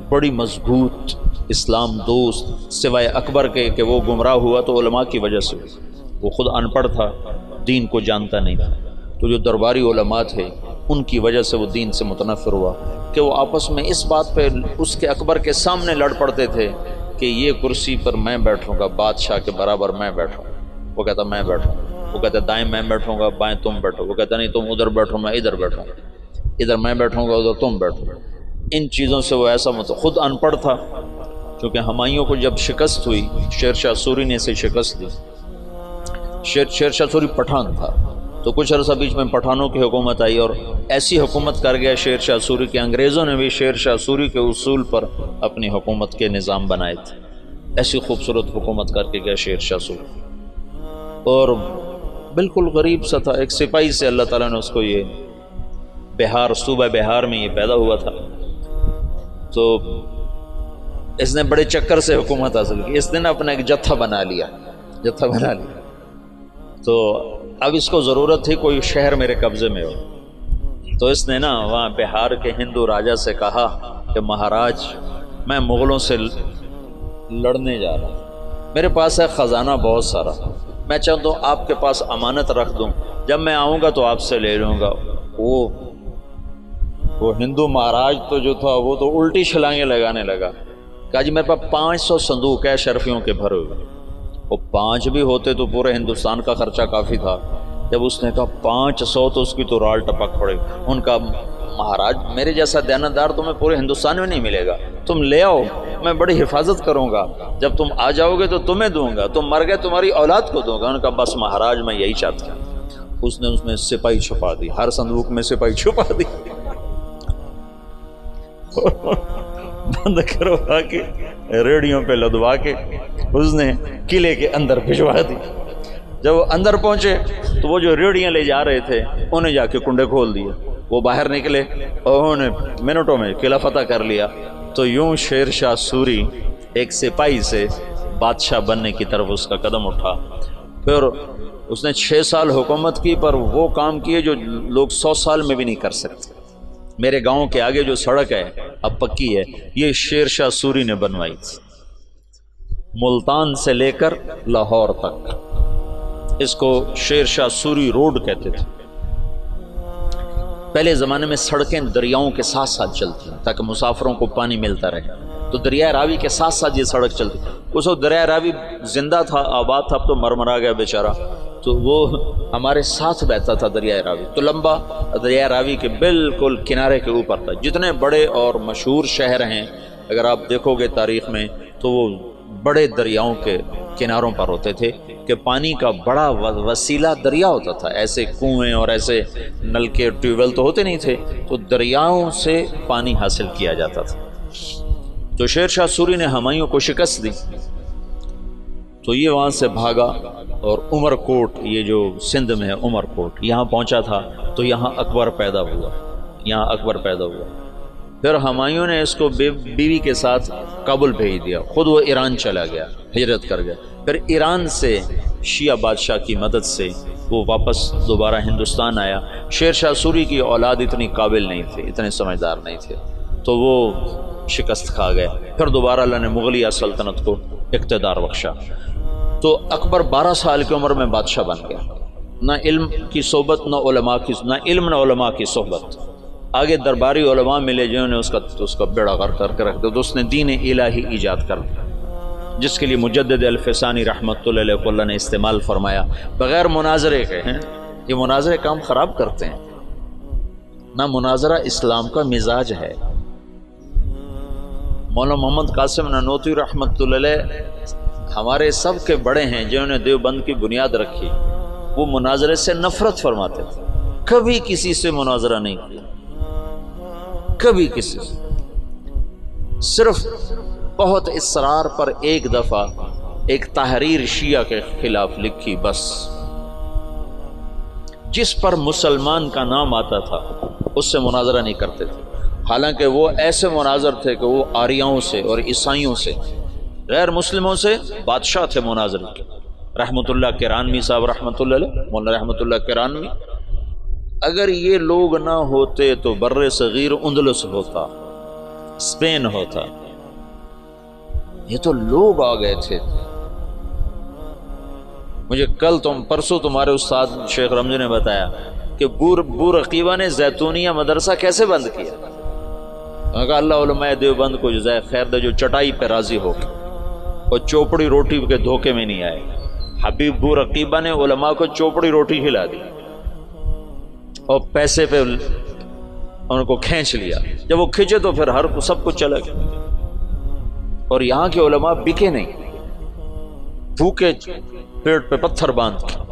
بڑی مضبوط اسلام دوست، سوائے اکبر کے کہ وہ گمراہ ہوا تو علماء کی وجہ سے. وہ خود ان پڑھ تھا، دین کو جانتا نہیں تھا، تو جو درباری علماء تھے ان کی وجہ سے وہ دین سے متنفر ہوا کہ وہ آپس میں اس بات پہ اس کے اکبر کے سامنے لڑ پڑتے تھے کہ یہ کرسی پر میں بیٹھوں گا، بادشاہ کے برابر میں بیٹھوں. وہ کہتا میں بیٹھوں، وہ کہتا دائیں میں بیٹھوں گا، بائیں تم بیٹھو. وہ کہتا نہیں تم ادھر بیٹھو میں ادھر بیٹھوں، ادھر میں بیٹھوں گا ادھر تم بیٹھو. ان چیزوں سے وہ ایسا خود ان پڑھ تھا. کیونکہ ہمایوں کو جب شکست ہوئی، شیر شاہ سوری نے اسے شکست دی. شیر شاہ سوری پٹھان تھا، تو کچھ عرصہ بیچ میں پٹھانوں کی حکومت آئی اور ایسی حکومت کر گیا شیر شاہ سوری کے انگریزوں نے بھی شیر شاہ سوری کے اصول پر اپنی حکومت کے نظام بنائے تھے. ایسی خوبصورت حکومت کر کے گیا شیر شاہ سوری، اور بالکل غریب سا تھا، ایک سپاہی سے اللہ تعالیٰ نے اس کو یہ بہار، صوبہ بہار میں یہ پیدا ہوا تھا. تو اس نے بڑے چکر سے حکومت حاصل کی. اس نے اپنا ایک جتھا بنا لیا. تو اب اس کو ضرورت تھی کوئی شہر میرے قبضے میں ہو. تو اس نے نا وہاں بہار کے ہندو راجا سے کہا کہ مہاراج میں مغلوں سے لڑنے جا رہا ہوں، میرے پاس ہے خزانہ بہت سارا، میں چاہتا ہوں آپ کے پاس امانت رکھ دوں، جب میں آؤں گا تو آپ سے لے لوں گا۔ وہ ہندو مہاراج تو جو تھا وہ تو الٹی چھلانگیں لگانے لگا، کہا جی میرے پاس 500 صندوق ہے شرفیوں کے بھرے ہوئے۔ وہ 5 بھی ہوتے تو پورے ہندوستان کا خرچہ کافی تھا۔ جب اس نے کہا 500 تو اس کی تو رال ٹپک پڑے۔ ان کا مہاراج میرے جیسا دیانتدار تمہیں پورے ہندوستان میں نہیں ملے گا، تم لے آؤ، میں بڑی حفاظت کروں گا، جب تم آ جاؤ گے تو تمہیں دوں گا، تم مر گئے تمہاری اولاد کو دوں گا۔ ان کا بس مہاراج میں یہی چاہتا ہوں۔ اس نے اس میں سپاہی چھپا دی، ہر صندوق میں سپاہی چھپا دی، بند کروا کے ریڑیوں پہ لدوا کے اس نے قلعے کے اندر بھجوا دی۔ جب وہ اندر پہنچے تو وہ جو ریڑیاں لے جا رہے تھے انہیں جا کے کنڈے کھول دیے، وہ باہر نکلے اور انہوں نے منٹوں میں قلعہ فتح کر لیا۔ تو یوں شیر شاہ سوری ایک سپاہی سے بادشاہ بننے کی طرف اس کا قدم اٹھا۔ پھر اس نے 6 سال حکومت کی، پر وہ کام کیے جو لوگ 100 سال میں بھی نہیں کر سکتے۔ میرے گاؤں کے آگے جو سڑک ہے اب پکی ہے، یہ شیر شاہ سوری نے بنوائی تھی، ملتان سے لے کر لاہور تک۔ اس کو شیر شاہ سوری روڈ کہتے تھے۔ پہلے زمانے میں سڑکیں دریاؤں کے ساتھ ساتھ چلتی ہیں تاکہ مسافروں کو پانی ملتا رہے، تو دریائے راوی کے ساتھ ساتھ یہ سڑک چلتی۔ اس وقت دریائے راوی زندہ تھا، آباد تھا، اب تو مرمرا گیا بیچارہ، تو وہ ہمارے ساتھ بہتا تھا دریائے راوی، تو لمبا دریائے راوی کے بالکل کنارے کے اوپر تھا۔ جتنے بڑے اور مشہور شہر ہیں اگر آپ دیکھو گے تاریخ میں تو وہ بڑے دریاؤں کے کناروں پر ہوتے تھے کہ پانی کا بڑا وسیلہ دریا ہوتا تھا، ایسے کنویں اور ایسے نلکے ٹیوب ویل تو ہوتے نہیں تھے، تو دریاؤں سے پانی حاصل کیا جاتا تھا۔ تو شیر شاہ سوری نے ہمایوں کو شکست دی تو یہ وہاں سے بھاگا اور عمر کوٹ، یہ جو سندھ میں ہے عمر کوٹ، یہاں پہنچا تھا تو یہاں اکبر پیدا ہوا۔ پھر ہمایوں نے اس کو بیوی کے ساتھ کابل بھیج دیا، خود وہ ایران چلا گیا، ہجرت کر گیا۔ پھر ایران سے شیعہ بادشاہ کی مدد سے وہ واپس دوبارہ ہندوستان آیا۔ شیر شاہ سوری کی اولاد اتنی قابل نہیں تھے، اتنے سمجھدار نہیں تھے، تو وہ شکست کھا گئے۔ پھر دوبارہ اللہ نے مغلیہ سلطنت کو اقتدار بخشا، تو اکبر 12 سال کی عمر میں بادشاہ بن گیا۔ نہ علم کی صحبت، نہ علم نہ علماء کی صحبت۔ آگے درباری علماء ملے جنہوں نے اس کا بیڑا غرق کر کے رکھ دیا، تو اس نے دین الہی ایجاد کر دیا، جس کے لیے مجدد الفسانی رحمۃ اللہ علیہ کو اللہ نے استعمال فرمایا، بغیر مناظرے کے ہیں۔ یہ مناظرے کام خراب کرتے ہیں، نہ مناظرہ اسلام کا مزاج ہے۔ مولانا محمد قاسم نانوتوی رحمۃ اللہ علیہ ہمارے سب کے بڑے ہیں جنہوں نے دیوبند کی بنیاد رکھی، وہ مناظرے سے نفرت فرماتے تھے، کبھی کسی سے مناظرہ نہیں کیا، کبھی کسی سے، صرف بہت اصرار پر ایک دفعہ ایک تحریر شیعہ کے خلاف لکھی، بس جس پر مسلمان کا نام آتا تھا اس سے مناظرہ نہیں کرتے تھے، حالانکہ وہ ایسے مناظر تھے کہ وہ آریاؤں سے اور عیسائیوں سے، غیر مسلموں سے بادشاہ تھے مناظر کے۔ رحمت اللہ کرانوی صاحب رحمت اللہ علیہ، مولانا رحمت اللہ کرانوی، اگر یہ لوگ نہ ہوتے تو بر صغیر اندلس ہوتا، اسپین ہوتا، یہ تو لوگ آ گئے تھے۔ مجھے پرسوں تمہارے استاد شیخ رمضی نے بتایا کہ بورقیبہ نے زیتونیہ مدرسہ کیسے بند کیا۔ میں کہا اللہ علماء دیوبند کو جزائے خیر دے جو چٹائی پہ راضی ہو کے اور چوپڑی روٹی کے دھوکے میں نہیں آئے۔ حبیب بورقیبہ نے علماء کو چوپڑی روٹی کھلا دی اور پیسے پہ ان کو کھینچ لیا، جب وہ کھینچے تو پھر ہر سب کچھ چلا گیا، اور یہاں کے علماء بکے نہیں، بھوکے پیٹ پہ پتھر باندھ کے۔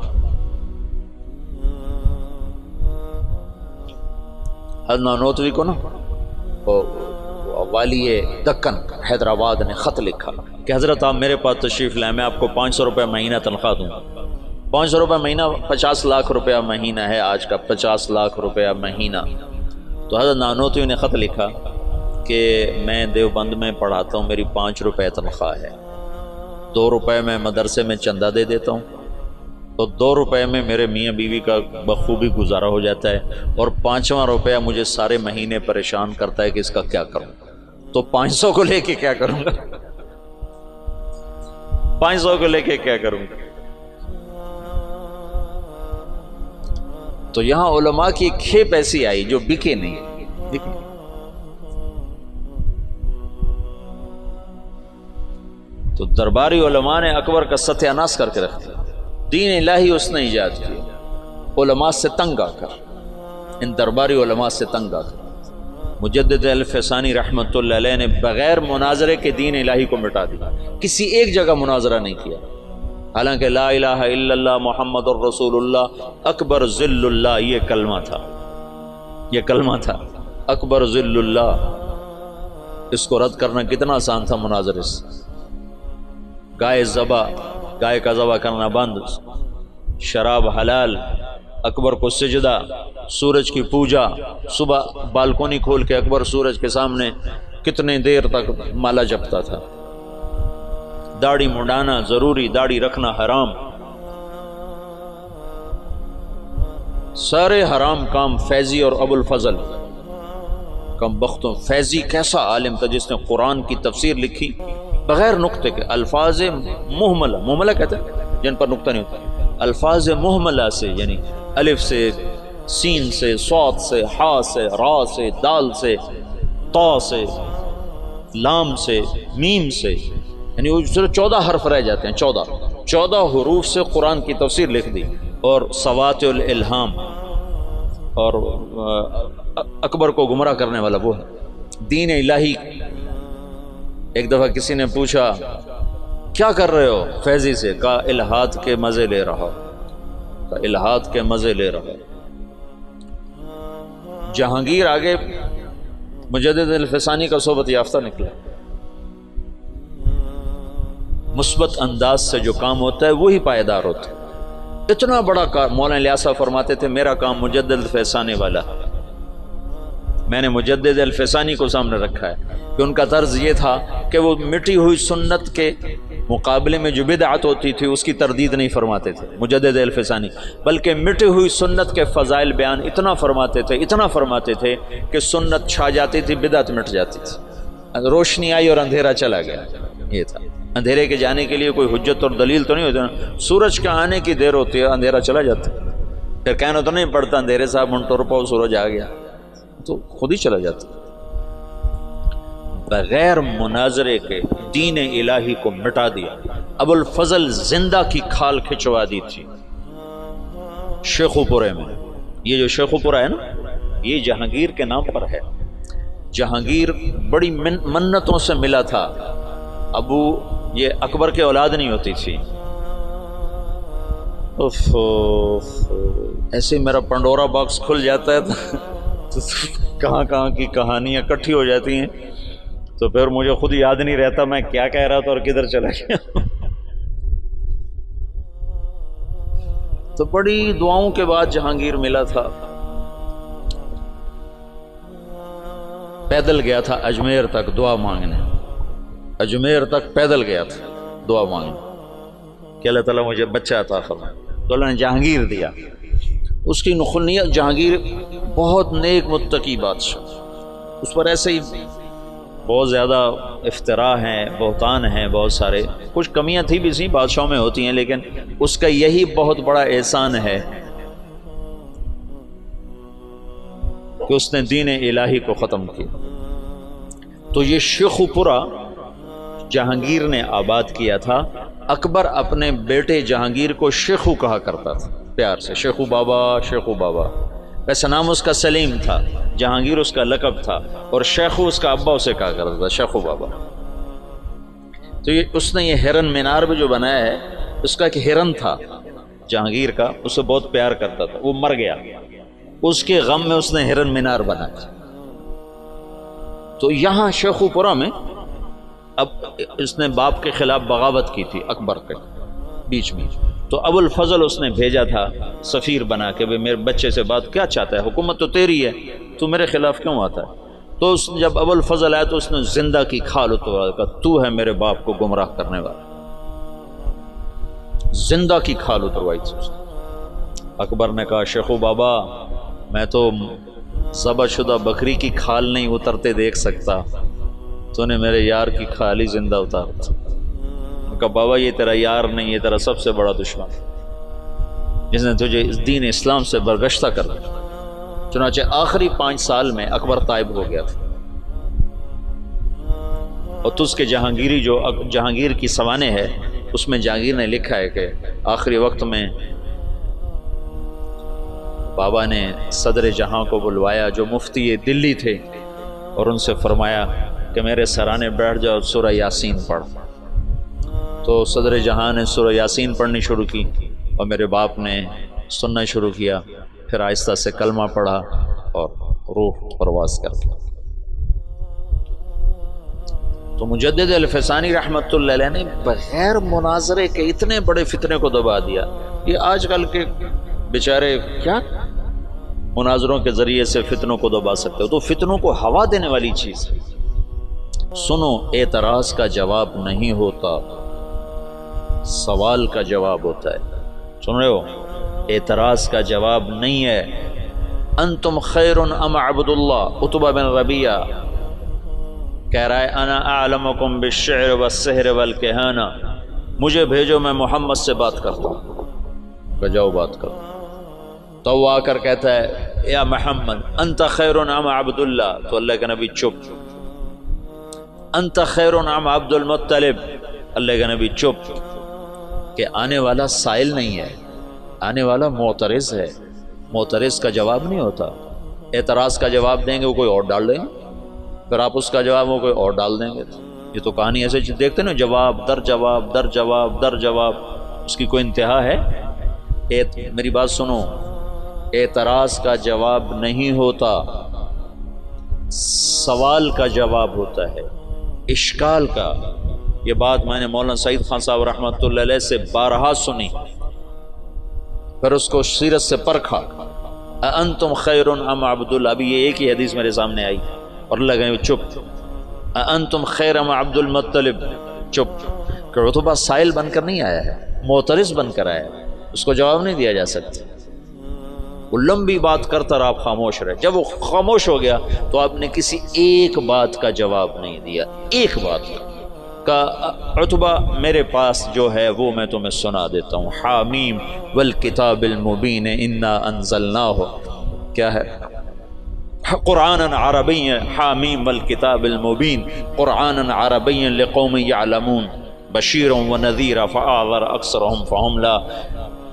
حضرت نانوتوی کو نا والی دکن حیدرآباد نے خط لکھا کہ حضرت آپ میرے پاس تشریف لائیں، میں آپ کو 500 روپے مہینہ تنخواہ دوں گا۔ 500 روپے مہینہ 50 لاکھ روپیہ مہینہ ہے آج کا، 50 لاکھ روپیہ مہینہ۔ تو حضرت نانوتوی نے خط لکھا کہ میں دیوبند میں پڑھاتا ہوں، میری 5 روپے تنخواہ ہے، 2 روپے میں مدرسے میں چندہ دے دیتا ہوں، تو 2 روپے میں میرے میاں بیوی کا بخوبی گزارا ہو جاتا ہے، اور 5واں روپیہ مجھے سارے مہینے پریشان کرتا ہے کہ اس کا کیا کروں، تو 500 کو لے کے کیا کروں گا؟ 500 کو لے کے کیا کروں گا؟ تو یہاں علماء کی ایک کھیپ ایسی آئی جو بکے نہیں۔ تو درباری علماء نے اکبر کا ستیہ ناش کر کے رکھ دیا۔ دین الہی اس نے ایجاد کیا علماء سے تنگ آ کر، ان درباری علماء سے تنگ آ کر۔ مجدد الفسانی رحمۃ اللہ علیہ نے بغیر مناظرے کے دین الہی کو مٹا دیا، کسی ایک جگہ مناظرہ نہیں کیا، حالانکہ لا الہ الا اللہ محمد الرسول اللہ اکبر ذل اللہ یہ کلمہ تھا، یہ کلمہ تھا اکبر ذل اللہ۔ اس کو رد کرنا کتنا آسان تھا مناظرے سے۔ گائے کا ذبح کرنا بند، شراب حلال، اکبر کو سجدہ، سورج کی پوجا، صبح بالکونی کھول کے اکبر سورج کے سامنے کتنے دیر تک مالا جپتا تھا۔ داڑھی منڈانا ضروری، داڑھی رکھنا حرام، سارے حرام کام فیضی اور ابو الفضل کم بختوں۔ فیضی کیسا عالم تھا جس نے قرآن کی تفسیر لکھی بغیر نقطے کے، الفاظ محملہ، محملہ کہتے ہیں جن پر نقطہ نہیں ہوتا، الفاظ محملہ سے، یعنی الف سے، سین سے، صاد سے، ہا سے، را سے، دال سے، تا سے، لام سے، میم سے، یعنی وہ صرف 14 حرف رہ جاتے ہیں، 14 حروف سے قرآن کی تفسیر لکھ دی، اور سوات الالہام، اور اکبر کو گمراہ کرنے والا وہ ہے دین الہی۔ ایک دفعہ کسی نے پوچھا کیا کر رہے ہو فیضی سے، کہا الہات کے مزے لے رہا، کہا الہات کے مزے لے رہا۔ جہانگیر آگے مجدد الفسانی کا صحبت یافتہ نکلا۔ مثبت انداز سے جو کام ہوتا ہے وہی پائیدار ہوتا ہے۔ اتنا بڑا کام، مولانا الیاس صاحب فرماتے تھے میرا کام مجدد الفسانی والا، میں نے مجدد الفسانی کو سامنے رکھا ہے کہ ان کا طرز یہ تھا کہ وہ مٹی ہوئی سنت کے مقابلے میں جو بدعت ہوتی تھی اس کی تردید نہیں فرماتے تھے مجدد الفسانی، بلکہ مٹی ہوئی سنت کے فضائل بیان اتنا فرماتے تھے کہ سنت چھا جاتی تھی، بدعت مٹ جاتی تھی، روشنی آئی اور اندھیرا چلا گیا۔ یہ تھا، اندھیرے کے جانے کے لیے کوئی حجت اور دلیل تو نہیں ہوتی نا، سورج کے آنے کی دیر ہوتی ہے اندھیرا چلا جاتا ہے، پھر کہنا تو نہیں پڑتا اندھیرے صاحب منٹو رپاؤ سورج آ گیا، تو خود ہی چلا جاتا۔ بغیر مناظرے کے دین الہی کو مٹا دیا۔ ابو الفضل زندہ کی کھال کھچوا دی تھی شیخو پورے میں۔ یہ جو شیخو پورہ ہے نا، یہ جہانگیر کے نام پر ہے۔ جہانگیر بڑی منتوں سے ملا تھا، ابو یہ اکبر کے اولاد نہیں ہوتی تھی۔ ایسے میرا پنڈورا باکس کھل جاتا ہے تو کہاں کی کہانیاں اکٹھی ہو جاتی ہیں، تو پھر مجھے خود یاد نہیں رہتا میں کیا کہہ رہا تھا اور کدھر چلا گیا۔ تو بڑی دعاؤں کے بعد جہانگیر ملا تھا، پیدل گیا تھا اجمیر تک دعا مانگنے، اجمیر تک پیدل گیا تھا دعا مانگنے کہ اللہ تعالیٰ مجھے بچہ عطا فرمائے، تو اللہ نے جہانگیر دیا۔ اس کی نخلیت، جہانگیر بہت نیک متقی بادشاہ، اس پر ایسے ہی بہت زیادہ افتراء ہیں، بہتان ہیں، بہت سارے، کچھ کمیاں تھی بھی سی بادشاہوں میں ہوتی ہیں، لیکن اس کا یہی بہت بڑا احسان ہے کہ اس نے دین الہی کو ختم کیا۔ تو یہ شیخو پورہ جہانگیر نے آباد کیا تھا۔ اکبر اپنے بیٹے جہانگیر کو شیخو کہا کرتا تھا پیار سے، شیخو بابا، شیخو بابا۔ ویسے نام اس کا سلیم تھا، جہانگیر اس کا لقب تھا، اور شیخو اس کا ابا اسے کہا کرتا تھا، شیخو بابا۔ تو اس نے یہ ہرن مینار بھی جو بنایا ہے، اس کا ایک ہرن تھا جہانگیر کا، اسے بہت پیار کرتا تھا، وہ مر گیا، اس کے غم میں اس نے ہرن مینار بنایا۔ تو یہاں شیخو پورہ میں اب اس نے باپ کے خلاف بغاوت کی تھی اکبر کے بیچ میں، تو ابو الفضل اس نے بھیجا تھا سفیر بنا کے، میرے بچے سے بات کیا چاہتا ہے، حکومت تو تیری ہے، تو میرے خلاف کیوں آتا ہے؟ تو جب ابو الفضل آیا تو اس نے زندہ کی کھال اتروا، کہا تو ہے میرے باپ کو گمراہ کرنے والا، زندہ کی کھال اتروائی تھی اس نے۔ اکبر نے کہا شیخو بابا میں تو ذبح شدہ بکری کی کھال نہیں اترتے دیکھ سکتا، تو نے میرے یار کی کھال ہی زندہ اتار دی۔ کہا بابا یہ تیرا یار نہیں، یہ تیرا سب سے بڑا دشمن جس نے تجھے اس دین اسلام سے برگشتہ کر دیا۔ چنانچہ آخری 5 سال میں اکبر طائب ہو گیا تھا، اور تس کے جہانگیری جو جہانگیر کی سوانح ہے اس میں جہانگیر نے لکھا ہے کہ آخری وقت میں بابا نے صدر جہاں کو بلوایا جو مفتی دلی تھے، اور ان سے فرمایا کہ میرے سرانے بیٹھ جاؤ سورہ یاسین پڑھ۔ تو صدر جہاں نے سورہ یاسین پڑھنی شروع کی اور میرے باپ نے سننا شروع کیا، پھر آہستہ سے کلمہ پڑھا اور روح پرواز کر گیا۔ تو مجدد الفسانی رحمۃ اللہ علیہ نے بغیر مناظرے کے اتنے بڑے فتنے کو دبا دیا۔ یہ آج کل کے بیچارے کیا مناظروں کے ذریعے سے فتنوں کو دبا سکتے ہو؟ تو فتنوں کو ہوا دینے والی چیز ہے۔ سنو، اعتراض کا جواب نہیں ہوتا، سوال کا جواب ہوتا ہے۔ سن رہے ہو؟ اعتراض کا جواب نہیں ہے۔ انتم خیر ام عبد اللہ، عتبہ بن ربیعہ کہہ رہا ہے انا اعلمکم بالشعر والسحر والکہانہ، مجھے بھیجو میں محمد سے بات کرتا ہوں۔ کہ جاؤ بات کرو۔ تو وہ آ کر کہتا ہے یا محمد انت خیر ام عبد اللہ، تو اللہ کے نبی چپ۔ انت خیر ام عبد المطلب، اللہ کے نبی چپ۔ کہ آنے والا سائل نہیں ہے، آنے والا معترض ہے، معترض کا جواب نہیں ہوتا۔ اعتراض کا جواب دیں گے وہ کوئی اور ڈال دیں گے، پھر آپ اس کا جواب وہ کوئی اور ڈال دیں گے۔ یہ تو کہانی ایسے دیکھتے نا، جواب در جواب در جواب در جواب، اس کی کوئی انتہا ہے؟ میری بات سنو، اعتراض کا جواب نہیں ہوتا، سوال کا جواب ہوتا ہے، اشکال کا۔ یہ بات میں نے مولانا سعید خان صاحب رحمۃ اللہ علیہ سے بارہا سنی، پھر اس کو سیرت سے پرکھا۔ انتم خیر ام عبد اللہ، ابھی یہ ایک ہی حدیث میرے سامنے آئی اور اللہ گئے چپ۔ انتم خیر ام عبد المطلب، چپ۔ کہ عتبہ سائل بن کر نہیں آیا ہے، معترض بن کر آیا ہے، اس کو جواب نہیں دیا جا سکتا۔ وہ لمبی بات کرتا رہا، آپ خاموش رہے۔ جب وہ خاموش ہو گیا تو آپ نے کسی ایک بات کا جواب نہیں دیا، ایک بات کا۔ عتبہ میرے پاس جو ہے وہ میں تمہیں سنا دیتا ہوں۔ حامیم والکتاب المبین انا انزلناہ، کیا ہے؟ قرآنا عربی، حامیم والکتاب المبین قرآنا عربی لقوم یعلمون بشیرا ونذیرا فاعذر اکثرهم فهم لا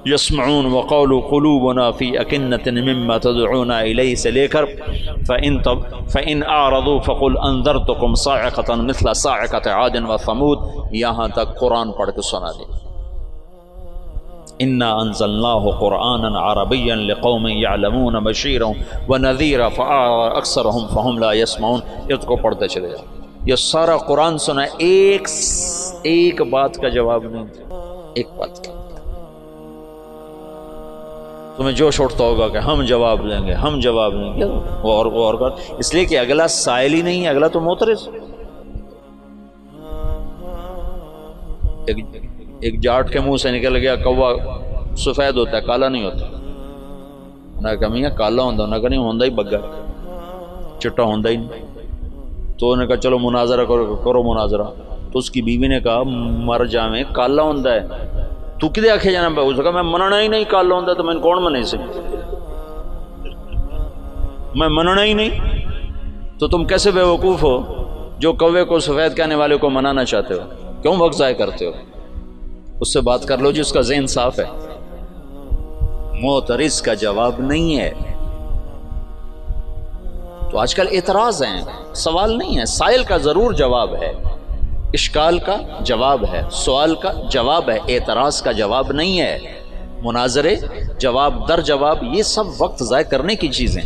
یسمعون وقالوا قلوبنا فی اکنۃ مما تدعونا الیہ سے لے کر فإن اعرضوا فقل انذرتکم صاعقۃ مثل صاعقۃ عاد وثمود، یہاں تک قرآن پڑھ کے سنا دے۔ انا انزلناہ قرآنا عربیا لقوم یعلمون بشیرا ونذیرا فاعرض اکثرهم فهم لا یسمعون۔ اس کو پڑھتے چلے جاؤ۔ یہ سارا قرآن سنا، ایک بات کا جواب نہیں دیا، ایک بات کا۔ تمہیں جوش اٹھتا ہوگا کہ ہم جواب دیں گے، ہم جواب دیں گے، وہ اور اس لیے کہ اگلا سائل ہی نہیں ہے، اگلا تو معترض۔ ایک جاٹ کے منہ سے نکل گیا کوا سفید ہوتا ہے، کالا نہیں ہوتا۔ نہ کہ میاں کالا ہوندا، نہ کہ نہیں ہوندا ہی بگا، چٹا ہوندا ہی نہیں۔ تو انہوں نے کہا چلو مناظرہ کرو مناظرہ۔ تو اس کی بیوی نے کہا مر جاویں، کالا ہوندا ہے، تو کدے آکھے جانا پہ؟ اس نے کہا میں مننا ہی نہیں کالا ہوندا تو میں کون منے سے، میں مننا ہی نہیں۔ تو تم کیسے بے وقوف ہو جو کوے کو سفید کہنے والے کو منانا چاہتے ہو؟ کیوں وقت ضائع کرتے ہو؟ اس سے بات کر لو جس کا ذہن صاف ہے۔ معترض کا جواب نہیں ہے۔ تو آج کل اعتراض ہیں، سوال نہیں ہے۔ سائل کا ضرور جواب ہے، اشکال کا جواب ہے، سوال کا جواب ہے، اعتراض کا جواب نہیں ہے۔ مناظرے، جواب در جواب، یہ سب وقت ضائع کرنے کی چیزیں۔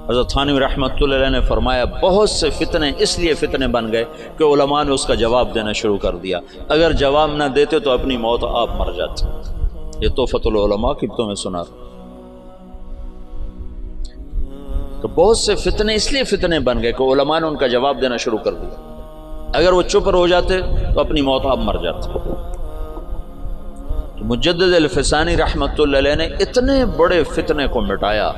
حضرت تھانوی رحمۃ اللہ علیہ نے فرمایا بہت سے فتنے اس لیے فتنے بن گئے کہ علماء نے اس کا جواب دینا شروع کر دیا، اگر جواب نہ دیتے تو اپنی موت آپ مر جاتے۔ یہ تحفۃ العلماء کی تمہیں سنا کہ بہت سے فتنے اس لیے فتنے بن گئے کہ علماء نے ان کا جواب دینا شروع کر دیا، اگر وہ چپ ہو جاتے تو اپنی موت آپ مر جاتے۔ تو مجدد الفسانی رحمۃ اللہ علیہ نے اتنے بڑے فتنے کو مٹایا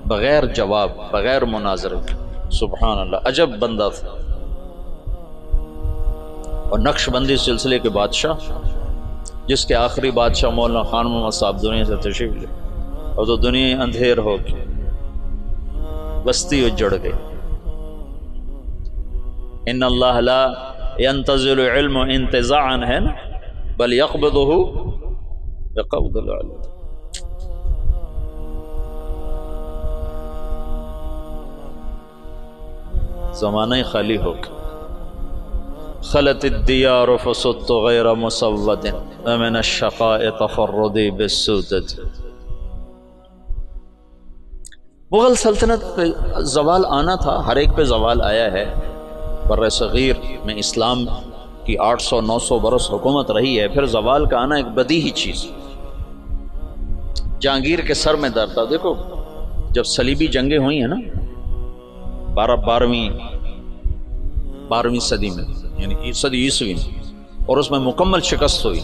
بغیر جواب، بغیر مناظرے. سبحان اللہ، عجب بندہ تھا. اور نقش بندی سلسلے کے بادشاہ، جس کے آخری بادشاہ مولانا خان محمد صاحب دنیا سے تشریف لے، اور تو دنیا اندھیر ہو کے بستی اجڑ گئی. ان اللہ لا ينتظر علم انتزاعا ہے نا، بل يقبضه بقبض العلم. زمانہ خالی ہو کے خلت الدیار فصدت غیر مسود ومن الشقاء تفردی بالسودد. مغل سلطنت پہ زوال آنا تھا، ہر ایک پہ زوال آیا ہے. بر صغیر میں اسلام کی 800-900 برس حکومت رہی ہے، پھر زوال کا آنا ایک بدیہی چیز. جہانگیر کے سر میں درد تھا. دیکھو جب صلیبی جنگیں ہوئی ہیں نا 12ویں صدی میں، یعنی صدی عیسوی میں، اور اس میں مکمل شکست ہوئی،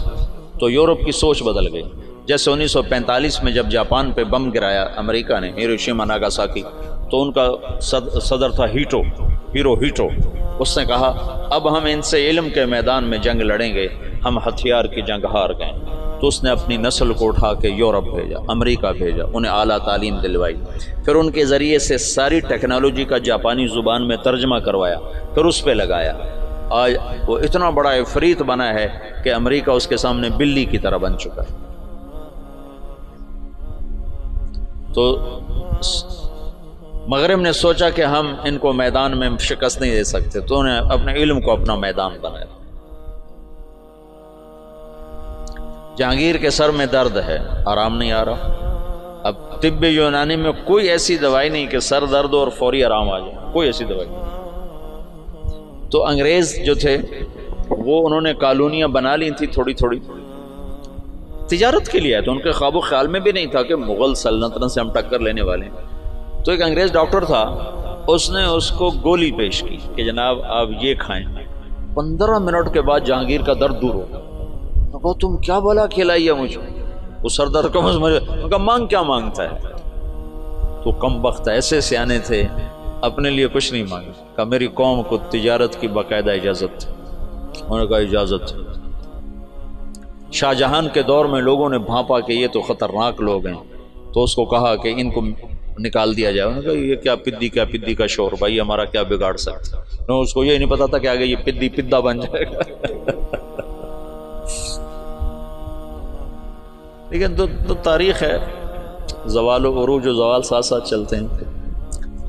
تو یورپ کی سوچ بدل گئی. جیسے 1945 میں جب جاپان پہ بم گرایا امریکہ نے، ہیروشیما ناگاساکی، تو ان کا صدر تھا ہیرو ہیٹو. اس نے کہا اب ہم ان سے علم کے میدان میں جنگ لڑیں گے، ہم ہتھیار کی جنگ ہار گئے. تو اس نے اپنی نسل کو اٹھا کے یورپ بھیجا، امریکہ بھیجا، انہیں اعلیٰ تعلیم دلوائی، پھر ان کے ذریعے سے ساری ٹیکنالوجی کا جاپانی زبان میں ترجمہ کروایا، پھر اس پہ لگایا. آج وہ اتنا بڑا عفریت بنا ہے کہ امریکہ اس کے سامنے بلی کی طرح بن چکا ہے. تو مغرب نے سوچا کہ ہم ان کو میدان میں شکست نہیں دے سکتے، تو انہیں اپنے علم کو اپنا میدان بنایا. جہانگیر کے سر میں درد ہے، آرام نہیں آ رہا. اب طب یونانی میں کوئی ایسی دوائی نہیں کہ سر درد اور فوری آرام آ جائے، کوئی ایسی دوائی نہیں. تو انگریز جو تھے وہ انہوں نے کالونیاں بنا لی تھی تھوڑی تھوڑی، تجارت کے لیے آئے. تو ان کے خواب و خیال میں بھی نہیں تھا کہ مغل سلطنت سے ہم ٹکر لینے والے ہیں. تو ایک انگریز ڈاکٹر تھا، اس نے اس کو گولی پیش کی کہ جناب آپ یہ کھائیں. 15 منٹ کے بعد جہانگیر کا درد دور ہو گیا. کہا تم کیا بلا کھلائی ہے مجھے؟ وہ سر درد کا مجھے کہا مانگ کیا مانگتا ہے؟ تو کم بخت ایسے سیانے تھے، اپنے لیے کچھ نہیں مانگے. کہا میری قوم کو تجارت کی باقاعدہ اجازت تھی. انہوں نے کہا اجازت. شاہ جہان کے دور میں لوگوں نے بھانپا کہ یہ تو خطرناک لوگ ہیں، تو اس کو کہا کہ ان کو نکال دیا جائے. انہوں نے کہا یہ کیا پدی کا شور، بھائی ہمارا کیا بگاڑ سکتا. نو اس کو یہ نہیں پتا تھا کہ آگے یہ پدی پدا بن جائے گا. لیکن تو تاریخ ہے، زوال و عروج و زوال ساتھ ساتھ چلتے ہیں.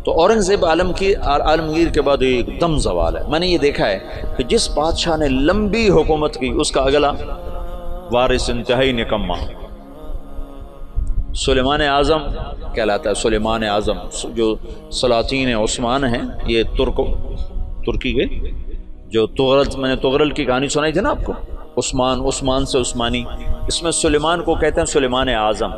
تو اورنگزیب عالمگیر کے بعد ایک دم زوال ہے. میں نے یہ دیکھا ہے کہ جس بادشاہ نے لمبی حکومت کی اس کا اگلا وارث انتہائی نکما. سلیمان اعظم کہلاتا ہے. سلیمان اعظم جو سلاطین عثمان ہیں، یہ ترکی کے جو میں نے تغرل کی کہانی سنائی تھی نا آپ کو، عثمان سے عثمانی، اس میں سلیمان کو کہتے ہیں سلیمان اعظم.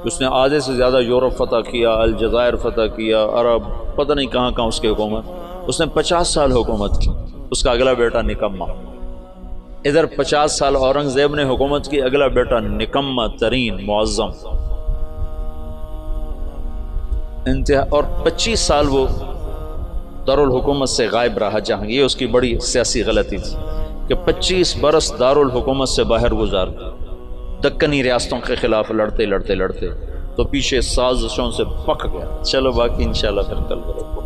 اس نے آدھے سے زیادہ یورپ فتح کیا، الجزائر فتح کیا، عرب، پتہ نہیں کہاں کہاں اس کی حکومت. اس نے 50 سال حکومت کی. اس کا اگلا بیٹا نکما. ادھر 50 سال اورنگزیب نے حکومت کی، اگلا بیٹا نکما ترین معظم انتہا. اور 25 سال وہ دارالحکومت سے غائب رہا جہاں. یہ اس کی بڑی سیاسی غلطی تھی کہ 25 برس دارالحکومت سے باہر گزار، دکنی ریاستوں کے خلاف لڑتے تو پیچھے سازشوں سے پک گیا. چلو باقی انشاءاللہ پھر کل کریں.